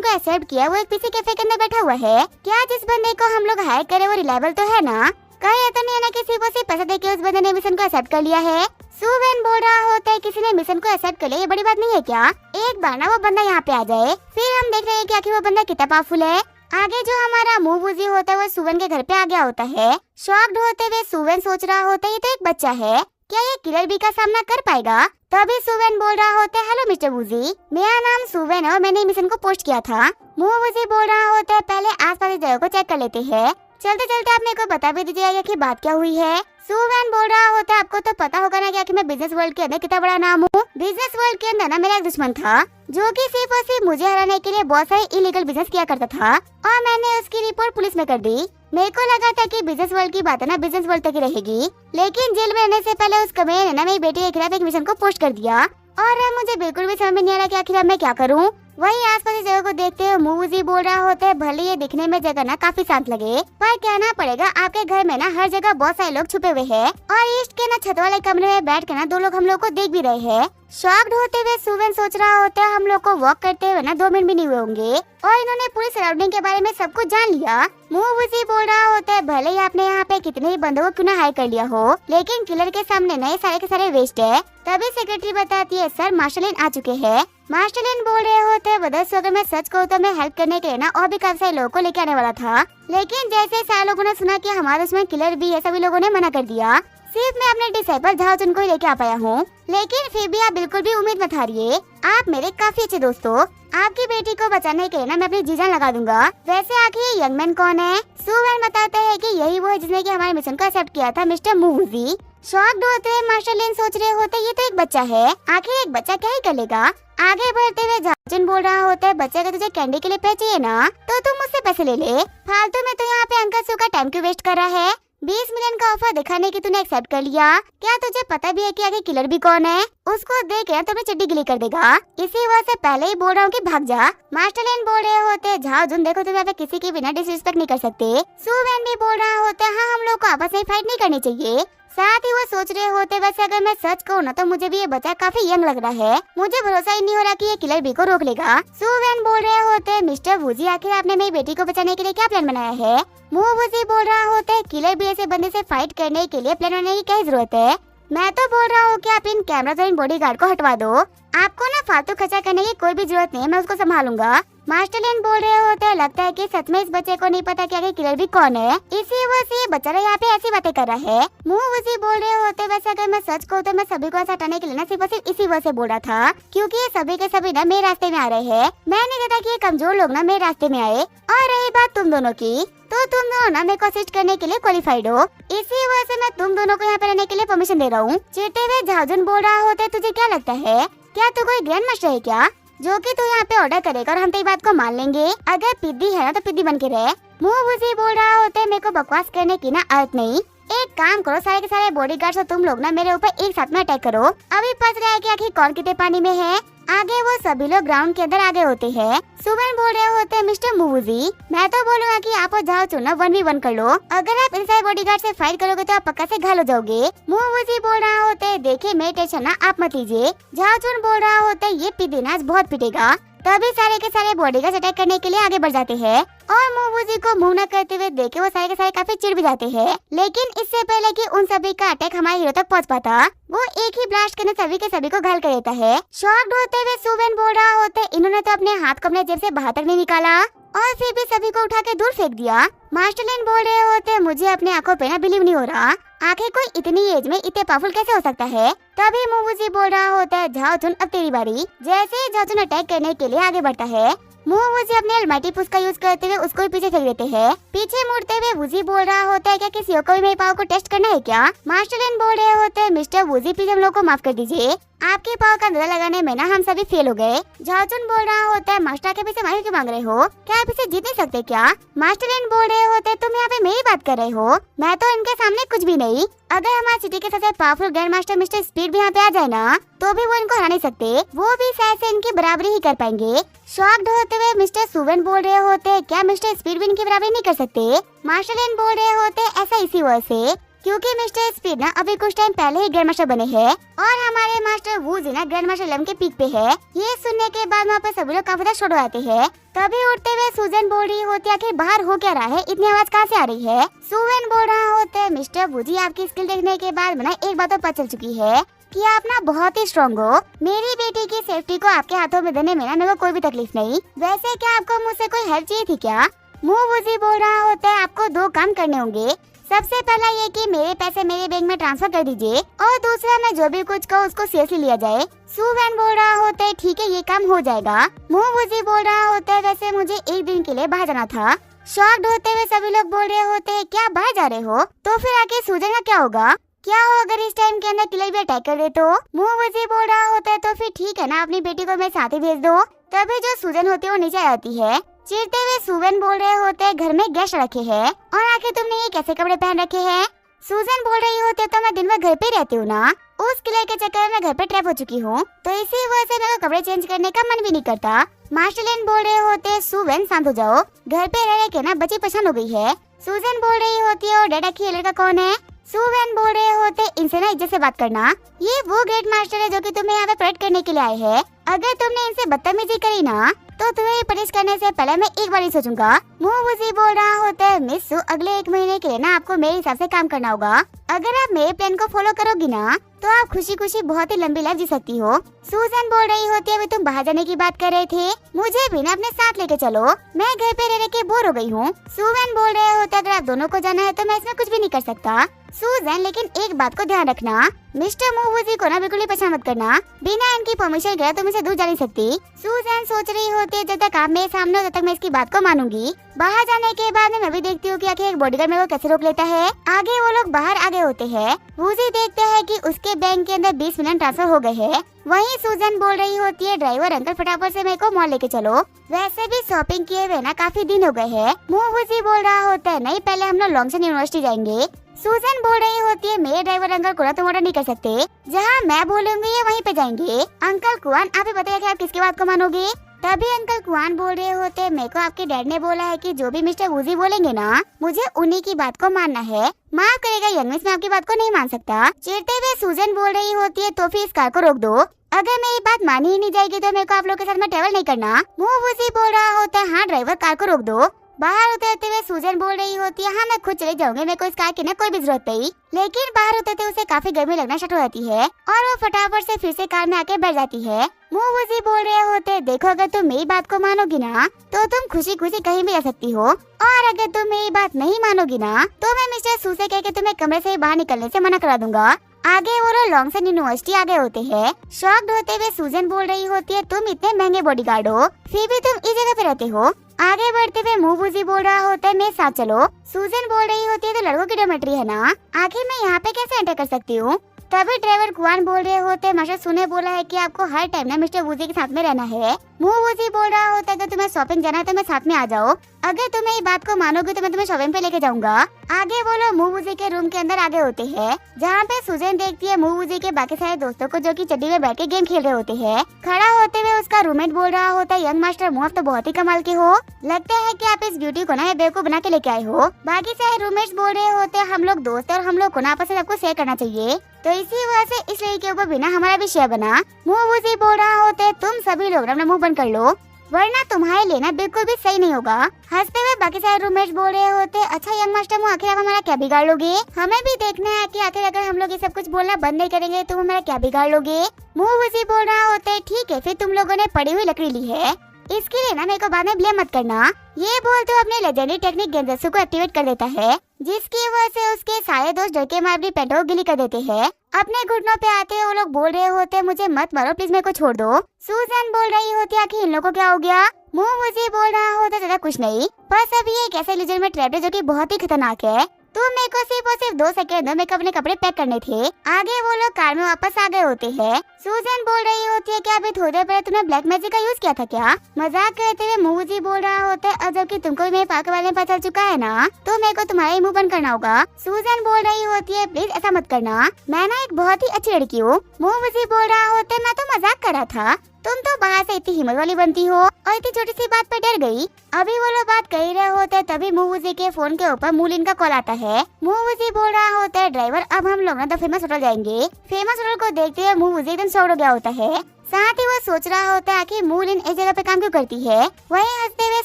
को एक्सेप्ट किया वो एक पीसी कैफे के अंदर बैठा हुआ है? क्या जिस बंदे को हम लोग हायर करे वो रिलायबल तो है ना? कहीं ऐसा नहीं है ना किसी को सिर्फ पैसा देके उस बंदे ने मिशन को एक्सेप्ट कर लिया है? सुवेन बोल रहा होता है, किसी ने मिशन को एक्सेप्ट कर लिया, ये बड़ी बात नहीं है क्या? एक बार ना वो बंदा यहाँ पे आ जाए, फिर हम देख रहे हैं कि आखिर वो बंदा कितना पावरफुल है। आगे जो हमारा मुवुजी होता है वो सुवेन के घर पे आ गया होता है। शॉक्ड होते हुए सुवेन सोच रहा होता है, ये तो एक बच्चा है, क्या ये किलर बी का सामना कर पाएगा? तभी सुवेन बोल रहा होता है, हेलो मिस्टर वुजी, मेरा नाम सुवेन है और मैंने मिशन को पोस्ट किया था। मुवुजी बोल रहा होता है, पहले आसपास की जगह को चेक कर लेते हैं, चलते चलते आप मेरे को बता भी दीजिएगा कि बात क्या हुई है। सुवेन बोल रहा होता है, आपको तो पता होगा ना कि मैं बिजनेस वर्ल्ड के अंदर कितना बड़ा नाम हूँ। बिजनेस वर्ल्ड के अंदर ना मेरा एक दुश्मन था जो कि सिर्फ और सिर्फ मुझे हराने के लिए बहुत सारे इलीगल बिजनेस किया करता था और मैंने उसकी रिपोर्ट पुलिस में कर दी। मेरे को लगा था कि बिजनेस वर्ल्ड की बात है ना बिजनेस वर्ल्ड तक ही रहेगी, लेकिन जेल में रहने से पहले उस कमीने ने ना मेरी बेटी के खिलाफ एक मिशन को पोस्ट कर दिया और अब मुझे बिल्कुल भी समझ में नहीं आ रहा कि आखिर मैं क्या करूँ। वही आसपास की जगह को देखते हुए मुवुजी बोल रहा होता है, भले ये दिखने में जगह ना काफी शांत लगे, पर कहना पड़ेगा आपके घर में ना हर जगह बहुत सारे लोग छुपे हुए हैं और ईस्ट के ना छत वाले कमरे में बैठ के ना दो लोग हम लोग को देख भी रहे हैं। शॉक्ड होते हुए सुवेन सोच रहा होता है, हम लोग को वॉक करते हुए ना 2 मिनट भी नहीं हुए होंगे और इन्होंने पूरी सराउंडिंग के बारे में सब कुछ जान लिया। मुवुजी बोल रहा होता है, भले ही आपने यहाँ पे कितने ही बंदों को क्यों ना हायर कर लिया हो, लेकिन किलर के सामने ना ये सारे के सारे वेस्ट है। तभी सेक्रेटरी बताती है, सर मार्शलिन आ चुके हैं। मार्शलिन बोल रहे होते हैं, बदस अगर मैं सच कहूँ तो मैं हेल्प करने के लिए ना और भी काफी सारे लोगों को लेके आने वाला था, लेकिन जैसे सारे लोगों ने सुना कि हमारे उसमें किलर भी है, सभी लोगों ने मना कर दिया। सिर्फ मैं अपने डिसाइपल झाओजुन को ही लेके आ पाया हूँ, लेकिन फिर भी आप बिल्कुल भी उम्मीद मत हारिए, आप मेरे काफी अच्छे दोस्त हो। आपकी बेटी को बचाने के लिए ना मैं अपनी जी जान लगा दूंगा। वैसे आखिर ये यंग मैन कौन है? सुवेन बताते हैं कि यही वो है जिसने कि हमारे मिशन को एक्सेप्ट किया था, मिस्टर मुवुजी। शॉक्ड होते हैं मार्शलिन सोच रहे होते ये तो एक बच्चा है, आखिर एक बच्चा क्या ही कर लेगा। आगे बढ़ते हुए झाओजुन बोल रहा होता है, बच्चे का तुझे कैंडी के लिए पैसे चाहिए ना, तो तुम मुझसे पैसे ले ले, फालतू में तो यहाँ पे अंकल सू का टाइम क्यों वेस्ट कर रहा है? 20 मिलियन का ऑफर दिखाने की तूने एक्सेप्ट कर लिया, क्या तुझे पता भी है कि आगे किलर भी कौन है? उसको देख के तो चड्डी गिली कर देगा, इसी वजह से पहले ही बोल रहा हूँ कि भाग जा। मार्शलिन बोल रहे होते हैं, झाओजुन देखो तुम यहाँ पे किसी की बिना डिसरिस्पेक्ट नहीं कर सकते। सुवेन भी बोल रहा होता है, हाँ हम लोग को आपस में फाइट नहीं करनी चाहिए। साथ ही वो सोच रहे होते, वैसे अगर मैं सच कहूँ ना तो मुझे भी ये बच्चा काफी यंग लग रहा है, मुझे भरोसा ही नहीं हो रहा कि ये किलर बी को रोक लेगा। सुवेन बोल रहे होते हैं, मिस्टर वुजी आखिर आपने मेरी बेटी को बचाने के लिए क्या प्लान बनाया है? मुवुजी बोल रहा होता है, किलर बी ऐसे बंदे से फाइट करने के लिए प्लान बनाने की क्या जरूरत है? मैं तो बोल रहा हूँ कि आप इन कैमरा और इन बॉडीगार्ड को हटवा दो, आपको ना फालतू खर्चा करने की कोई भी जरूरत नहीं है, मैं उसको संभालूंगा। मार्शलिन बोल रहे होते हैं, लगता है कि सच में इस बच्चे को नहीं पता कि आगे किलर भी कौन है, इसी वजह से ये बच्चा यहाँ पे ऐसी बातें कर रहा है। मुवुजी बोल रहे होते, वैसे अगर मैं सच कहूँ तो मैं सभी को ऐसा हटाने के लिए ना सिर्फ और सिर्फ इसी वजह से बोल रहा था, क्योंकि ये सभी के सभी ना मेरे रास्ते में आ रहे हैं, मैं नहीं चाहता कि ये कमजोर लोग ना मेरे रास्ते में आए। और रही बात तुम दोनों की, तो तुम दोनों ना मेरे को असिस्ट करने के लिए क्वालिफाइड हो, इसी वजह से मैं तुम दोनों को यहाँ पे रहने के लिए परमिशन दे रहा हूँ। चिढ़ते हुए झाओजुन बोल रहा होता है, तुझे क्या लगता है, क्या तू कोई ग्रैंड मास्टर है क्या, जो कि तू यहाँ पे ऑर्डर करेगा और हम तेरी बात को मान लेंगे? अगर पिद्दी है ना तो पिद्दी बन के रहे। मुवुजी बोल रहा होता है, मेरे को बकवास करने की ना आदत नहीं, एक काम करो, सारे के सारे बॉडीगार्ड्स और तुम लोग ना मेरे ऊपर एक साथ में अटैक करो। अभी पता रहा है कि आखिर कौन कितने पानी में है। आगे वो सभी लोग ग्राउंड के अंदर आगे होते हैं। सुवेन बोल रहे होते हैं, मिस्टर मुवुजी मैं तो बोलूंगा कि आप और झाओजुन ना 1v1 कर लो, अगर आप इन सारे बॉडीगार्ड से फाइट करोगे तो आप पक्का से घायल हो जाओगे। मुवुजी बोल रहा होता है, देखिए मेरी टेंशन ना आप मत लीजिए। झाओजुन बोल रहा होता है, ये पिदीनाज बहुत पिटेगा। तभी सारे के सारे बॉडीगार्ड अटैक करने के लिए आगे बढ़ जाते हैं और मुवुजी को मूव न करते हुए देखे वो सारे के सारे काफी चिढ़ भी जाते हैं। लेकिन इससे पहले कि उन सभी का अटैक हमारे हीरो तक पहुंच पाता, वो एक ही ब्लास्ट करने सभी के सभी को घायल कर देता है। शॉक्ड होते हुए सुवेन बोल रहा होता है, इन्होंने तो अपने हाथ को अपने जेब से बाहर तक नहीं निकाला और फिर भी सभी को उठा के दूर फेंक दिया। मार्शलिन बोल रहे होते, मुझे अपने आंखों पे ना बिलीव नहीं हो रहा, आखिर कोई इतनी एज में इतने पावरफुल कैसे हो सकता है। तभी मुवुजी बोल रहा होता है, झाओजुन अब तेरी बारी। जैसे ही झाओजुन अटैक करने के लिए आगे बढ़ता है, मुवुजी अपने अलमाइटी पुश का यूज करते हुए उसको भी पीछे फेंक देते हैं। पीछे मुड़ते हुए वुजी बोल रहा होता है, क्या किसी को भी मेरी पावर को टेस्ट करना है क्या? मार्शलिन बोल रहे होते हैं, मिस्टर वुजी प्लीज हम लोग को माफ कर दीजिए, आपके पावर का अंदाजा लगाने में ना हम सभी फेल हो गए। झाओजुन बोल रहा होता है, मास्टर के पीछे माफी क्यों मांग रहे हो, क्या आप इसे जीत नहीं सकते क्या? मार्शलिन बोल रहे होते, तुम यहाँ पे मेरी बात कर रहे हो, मैं तो इनके सामने कुछ भी नहीं। अगर हमारे सिटी के सबसे powerful grand master mister speed भी यहाँ पे आ जाए ना, तो भी वो इनको हरा नहीं सकते, वो भी शायद से इनकी बराबरी ही कर पाएंगे। शॉक्ड होते हुए मिस्टर सुवेन बोल रहे होते, क्या मिस्टर स्पीड भी इनकी बराबरी नहीं कर सकते? मार्शलिन बोल रहे होते, ऐसा इसी वजह से क्योंकि मिस्टर स्पीड ना अभी कुछ टाइम पहले ही ग्रैंड मास्टर बने हैं और हमारे मास्टर वूजी ना ग्रैंड मास्टर लम के पीक पे है। ये सुनने के बाद वहाँ पर सभी लोग काफी ज्यादा शॉक हो जाते हैं। तभी उठते हुए सूजन बोल रही होती है कि बाहर हो क्या रहा है, इतनी आवाज कहाँ से आ रही है। सूजन बोल रहा होता है मिस्टर वूजी आपकी स्किल देखने के बाद ना एक बात तो पता चल चुकी है कि आप ना बहुत ही स्ट्रॉन्ग हो। मेरी बेटी की सेफ्टी को आपके हाथों में देने में ना मेरे को कोई भी तकलीफ नहीं। वैसे क्या आपको मुझसे कोई हेल्प चाहिए थी क्या? वूजी बोल रहा होता है आपको दो काम करने होंगे। सबसे पहला ये कि मेरे पैसे मेरे बैंक में ट्रांसफर कर दीजिए और दूसरा मैं जो भी कुछ कहूँ उसको सीरियसली लिया जाए। सूवैन बोल रहा होता है ठीक है ये काम हो जाएगा। वूजी बोल रहा होता है वैसे मुझे एक दिन के लिए बाहर जाना था। शॉक्ड होते हुए सभी लोग बोल रहे होते हैं क्या बाहर जा रहे हो? तो फिर आगे सूजन का क्या होगा? क्या हो अगर इस टाइम के अंदर किलर भी अटैक कर दे तो? वूजी बोल रहा होता है तो फिर ठीक है ना अपनी बेटी को मेरे साथ ही भेज दो। तभी जो सूजन होती है वो नीचे आती है। चिढ़ते हुए सूजन बोल रहे होते हैं घर में गेस्ट रखे हैं और आखिर तुमने ये कैसे कपड़े पहन रखे हैं? सूजन बोल रही होती है तो मैं दिन भर घर पे रहती हूँ ना, उस किले के चक्कर में घर पे ट्रैप हो चुकी हूँ तो इसी वजह से मेरे को कपड़े चेंज करने का मन भी नहीं करता। मास्टरलाइन बोल रहे होते हैं सूजन शांत हो जाओ, घर पे रह के ना बच्ची परेशान हो गई है। सूजन बोल रही होती है और डैडा की लड़का कौन है? सूवैन बोल रहे होते इनसे ना इज्जत से बात करना। ये वो ग्रेट मास्टर है जो कि तुम्हें यहाँ पे परेड करने के लिए आए हैं। अगर तुमने इनसे बदतमीजी करी ना तो तुम्हें पनिश करने से पहले मैं एक बार ही सोचूंगा। वूजी बोल रहा होता है मिस सू अगले 1 महीने के लिए ना आपको मेरे हिसाब से काम करना होगा। अगर आप मेरे प्लान को फॉलो करोगी ना तो आप खुशी खुशी बहुत ही लंबी लाइफ जी सकती हो। सूजन बोल रही होती है अभी तुम बाहर जाने की बात कर रहे थे, मुझे भी ना अपने साथ लेके चलो, मैं घर पे रह के बोर हो गई हूँ। सूजन बोल रहे होते अगर आप दोनों को जाना है तो मैं इसमें कुछ भी नहीं कर सकता। सूजन लेकिन एक बात को ध्यान रखना, मिस्टर वूजी को ना बिल्कुल ही परेशान मत करना, बिना इनकी परमिशन के तुम इसे दूर जा नहीं सकती। सूजन सोच रही होती है जब तक आप मेरे सामने हो तब तक मैं इसकी बात को मानूंगी। बाहर जाने के बाद मैं भी देखती हूँ कि आखिर एक बॉडीगार्ड मेरे को कैसे रोक लेता है। आगे वो लोग बाहर आगे होते हैं। वूजी देखते हैं कि उसके बैंक के अंदर 20 मिलियन ट्रांसफर हो गए हैं। वहीं सूजन बोल रही होती है ड्राइवर अंकल फटाफट से मेरे को मॉल लेके चलो, वैसे भी शॉपिंग किए हुए ना काफी दिन हो गए हैं। वूजी बोल रहा होता है नहीं पहले हम लोग लॉन्गसन यूनिवर्सिटी जाएंगे। सूजन बोल रही होती है मेरे ड्राइवर अंकल को ना तुम ऑर्डर नहीं कर सकते, जहाँ मैं बोलूंगी ये वहीं पे जाएंगे। अंकल कुआन आप ही बताइए कि आप किसकी बात को मानोगे? तभी अंकल कुआन बोल रहे होते मेरे को आपके डैड ने बोला है कि जो भी मिस्टर वूजी बोलेंगे ना मुझे उन्हीं की बात को मानना है। माफ करेगा यंग मिस, मैं आपकी बात को नहीं मान सकता। चिढ़ते हुए सूजन बोल रही होती है तो फिर इस कार को रोक दो, अगर मेरी बात मानी ही नहीं जाएगी तो मेरे को आप लोग के साथ में ट्रेवल नहीं करना। वूजी बोल रहा होता है हाँ ड्राइवर कार को रोक दो। बाहर उतरते हुए सूजन बोल रही होती है हाँ मैं खुद चले जाऊंगी, मेरे को इस कार की ना कोई भी जरूरत नहीं। लेकिन बाहर उतरते उसे काफी गर्मी लगना स्टार्ट हो जाती है और वो फटाफट से फिर से कार में आके बैठ जाती है। वूजी बोल रहे होते देखो अगर तुम मेरी बात को मानोगी ना तो तुम खुशी खुशी कहीं भी जा सकती हो, और अगर तुम मेरी बात नहीं मानोगी ना तो मैं मिस्टर सू से कह के तुम्हें कमरे से बाहर निकलने से मना करा दूंगा। आगे वो लोग लॉन्गसन यूनिवर्सिटी आगे होते हैं। शॉक्ड होते हुए सूजन बोल रही होती है तुम इतने महंगे बॉडीगार्ड हो फिर भी तुम इस जगह पे रहते हो। आगे बढ़ते हुए वूजी बोल रहा होता है मेरे साथ चलो। सूजन बोल रही होती है तो लड़कों की डॉर्मेट्री है ना, आखिर मैं यहाँ पे कैसे एंटर कर सकती हूँ? तभी ड्राइवर कुआन बोल रहे होते मास्टर सुने बोला है कि आपको हर टाइम ना मिस्टर वूजी के साथ में रहना है। वूजी बोल रहा होता है अगर तुम्हें शॉपिंग जाना है तो मैं साथ में आ जाओ, अगर तुम्हें ये बात को मानोगे तो मैं तुम्हें शॉपिंग पे लेके जाऊंगा। आगे वो लोग वूजी के रूम के अंदर आगे होते हैं, जहाँ पे सूजन देखती है वूजी के बाकी सारे दोस्तों को जो कि चड्डी में बैठ के गेम खेल रहे होते हैं। खड़ा होते हुए उसका रूममेट बोल रहा होता है यंग मास्टर मुँह तो बहुत ही कमाल के हो, लगता है कि आप इस ब्यूटी को ना बेवकूफ बना के लेके आए हो। बाकी सारे रूममेट्स बोल रहे होते हैं हम लोग दोस्त और हम लोग को ना आपस में सबको शेयर करना चाहिए, तो इसी वजह से इस लड़की के ऊपर बिना हमारा भी शेयर बना। वूजी बोल रहा होता है तुम सभी लोग अपना मुंह बंद कर लो वरना तुम्हारे लेना बिल्कुल भी सही नहीं होगा। हंसते हुए बाकी सारे रूममेट्स बोल रहे होते अच्छा यंग मास्टर आखिर आप हमारा क्या बिगाड़ लोगे? हमें भी देखना है कि आखिर अगर हम लोग ये सब कुछ बोलना बंद नहीं करेंगे तो हमारा क्या बिगाड़ लोगे? वूजी बोल रहा होता है ठीक है फिर तुम लोगों ने पड़ी हुई लकड़ी ली है, इसके लिए ना मेरे को बाद में ब्लेम मत करना। ये बोलते हुए अपने लेजेंडरी टेक्निक गेंजत्सु को एक्टिवेट कर देता है, जिसकी वजह से उसके सारे दोस्त डर के मारे अपनी पेटों को गिली कर देते हैं। अपने घुटनों पे आते हैं वो लोग बोल रहे होते हैं मुझे मत मारो प्लीज मेरे को छोड़ दो। सूजन बोल रही होती है आखिर इन लोगों को क्या हो गया? वूजी बोल रहा होता ज्यादा कुछ नहीं, बस अभी एक ऐसे लीजर में ट्रैप है जो कि बहुत ही खतरनाक है, तो मेरे को सिर्फ और सिर्फ 2 सेकंड में अपने कपड़े पैक करने थे। आगे वो लोग कार में वापस आ गए होते हैं। सूजन बोल रही होती है क्या अभी थोड़ी देर पहले तुमने ब्लैक मैजिक का यूज किया था क्या? मजाक करते हुए वूजी बोल रहा होता है और जबकि तुमको भी मेरे पाक के बारे में पता चल चुका है ना तो मेरे को तुम्हारा ही मुंह बंद करना होगा। सूजन बोल रही होती है प्लीज ऐसा मत करना, मैं ना एक बहुत ही अच्छी लड़की हूँ। वूजी बोल रहा होता है मैं तो मजाक कर रहा था। तुम तो बाहर से इतनी हिम्मत वाली बनती हो और इतनी छोटी सी बात पर डर गई। अभी वो लोग बात कर ही रहे होते हैं, तभी मूवूजी के फोन के ऊपर मूलिन का कॉल आता है। मूवूजी बोल रहा होता है, ड्राइवर अब हम लोग ना द फेमस होटल जाएंगे। फेमस होटल को देखते हुए मूवूजी एकदम शॉक्ड हो गया होता है। साथ ही वो सोच रहा होता है कि मूलिन इस जगह पे काम क्यों करती है। वहीं हंसते हुए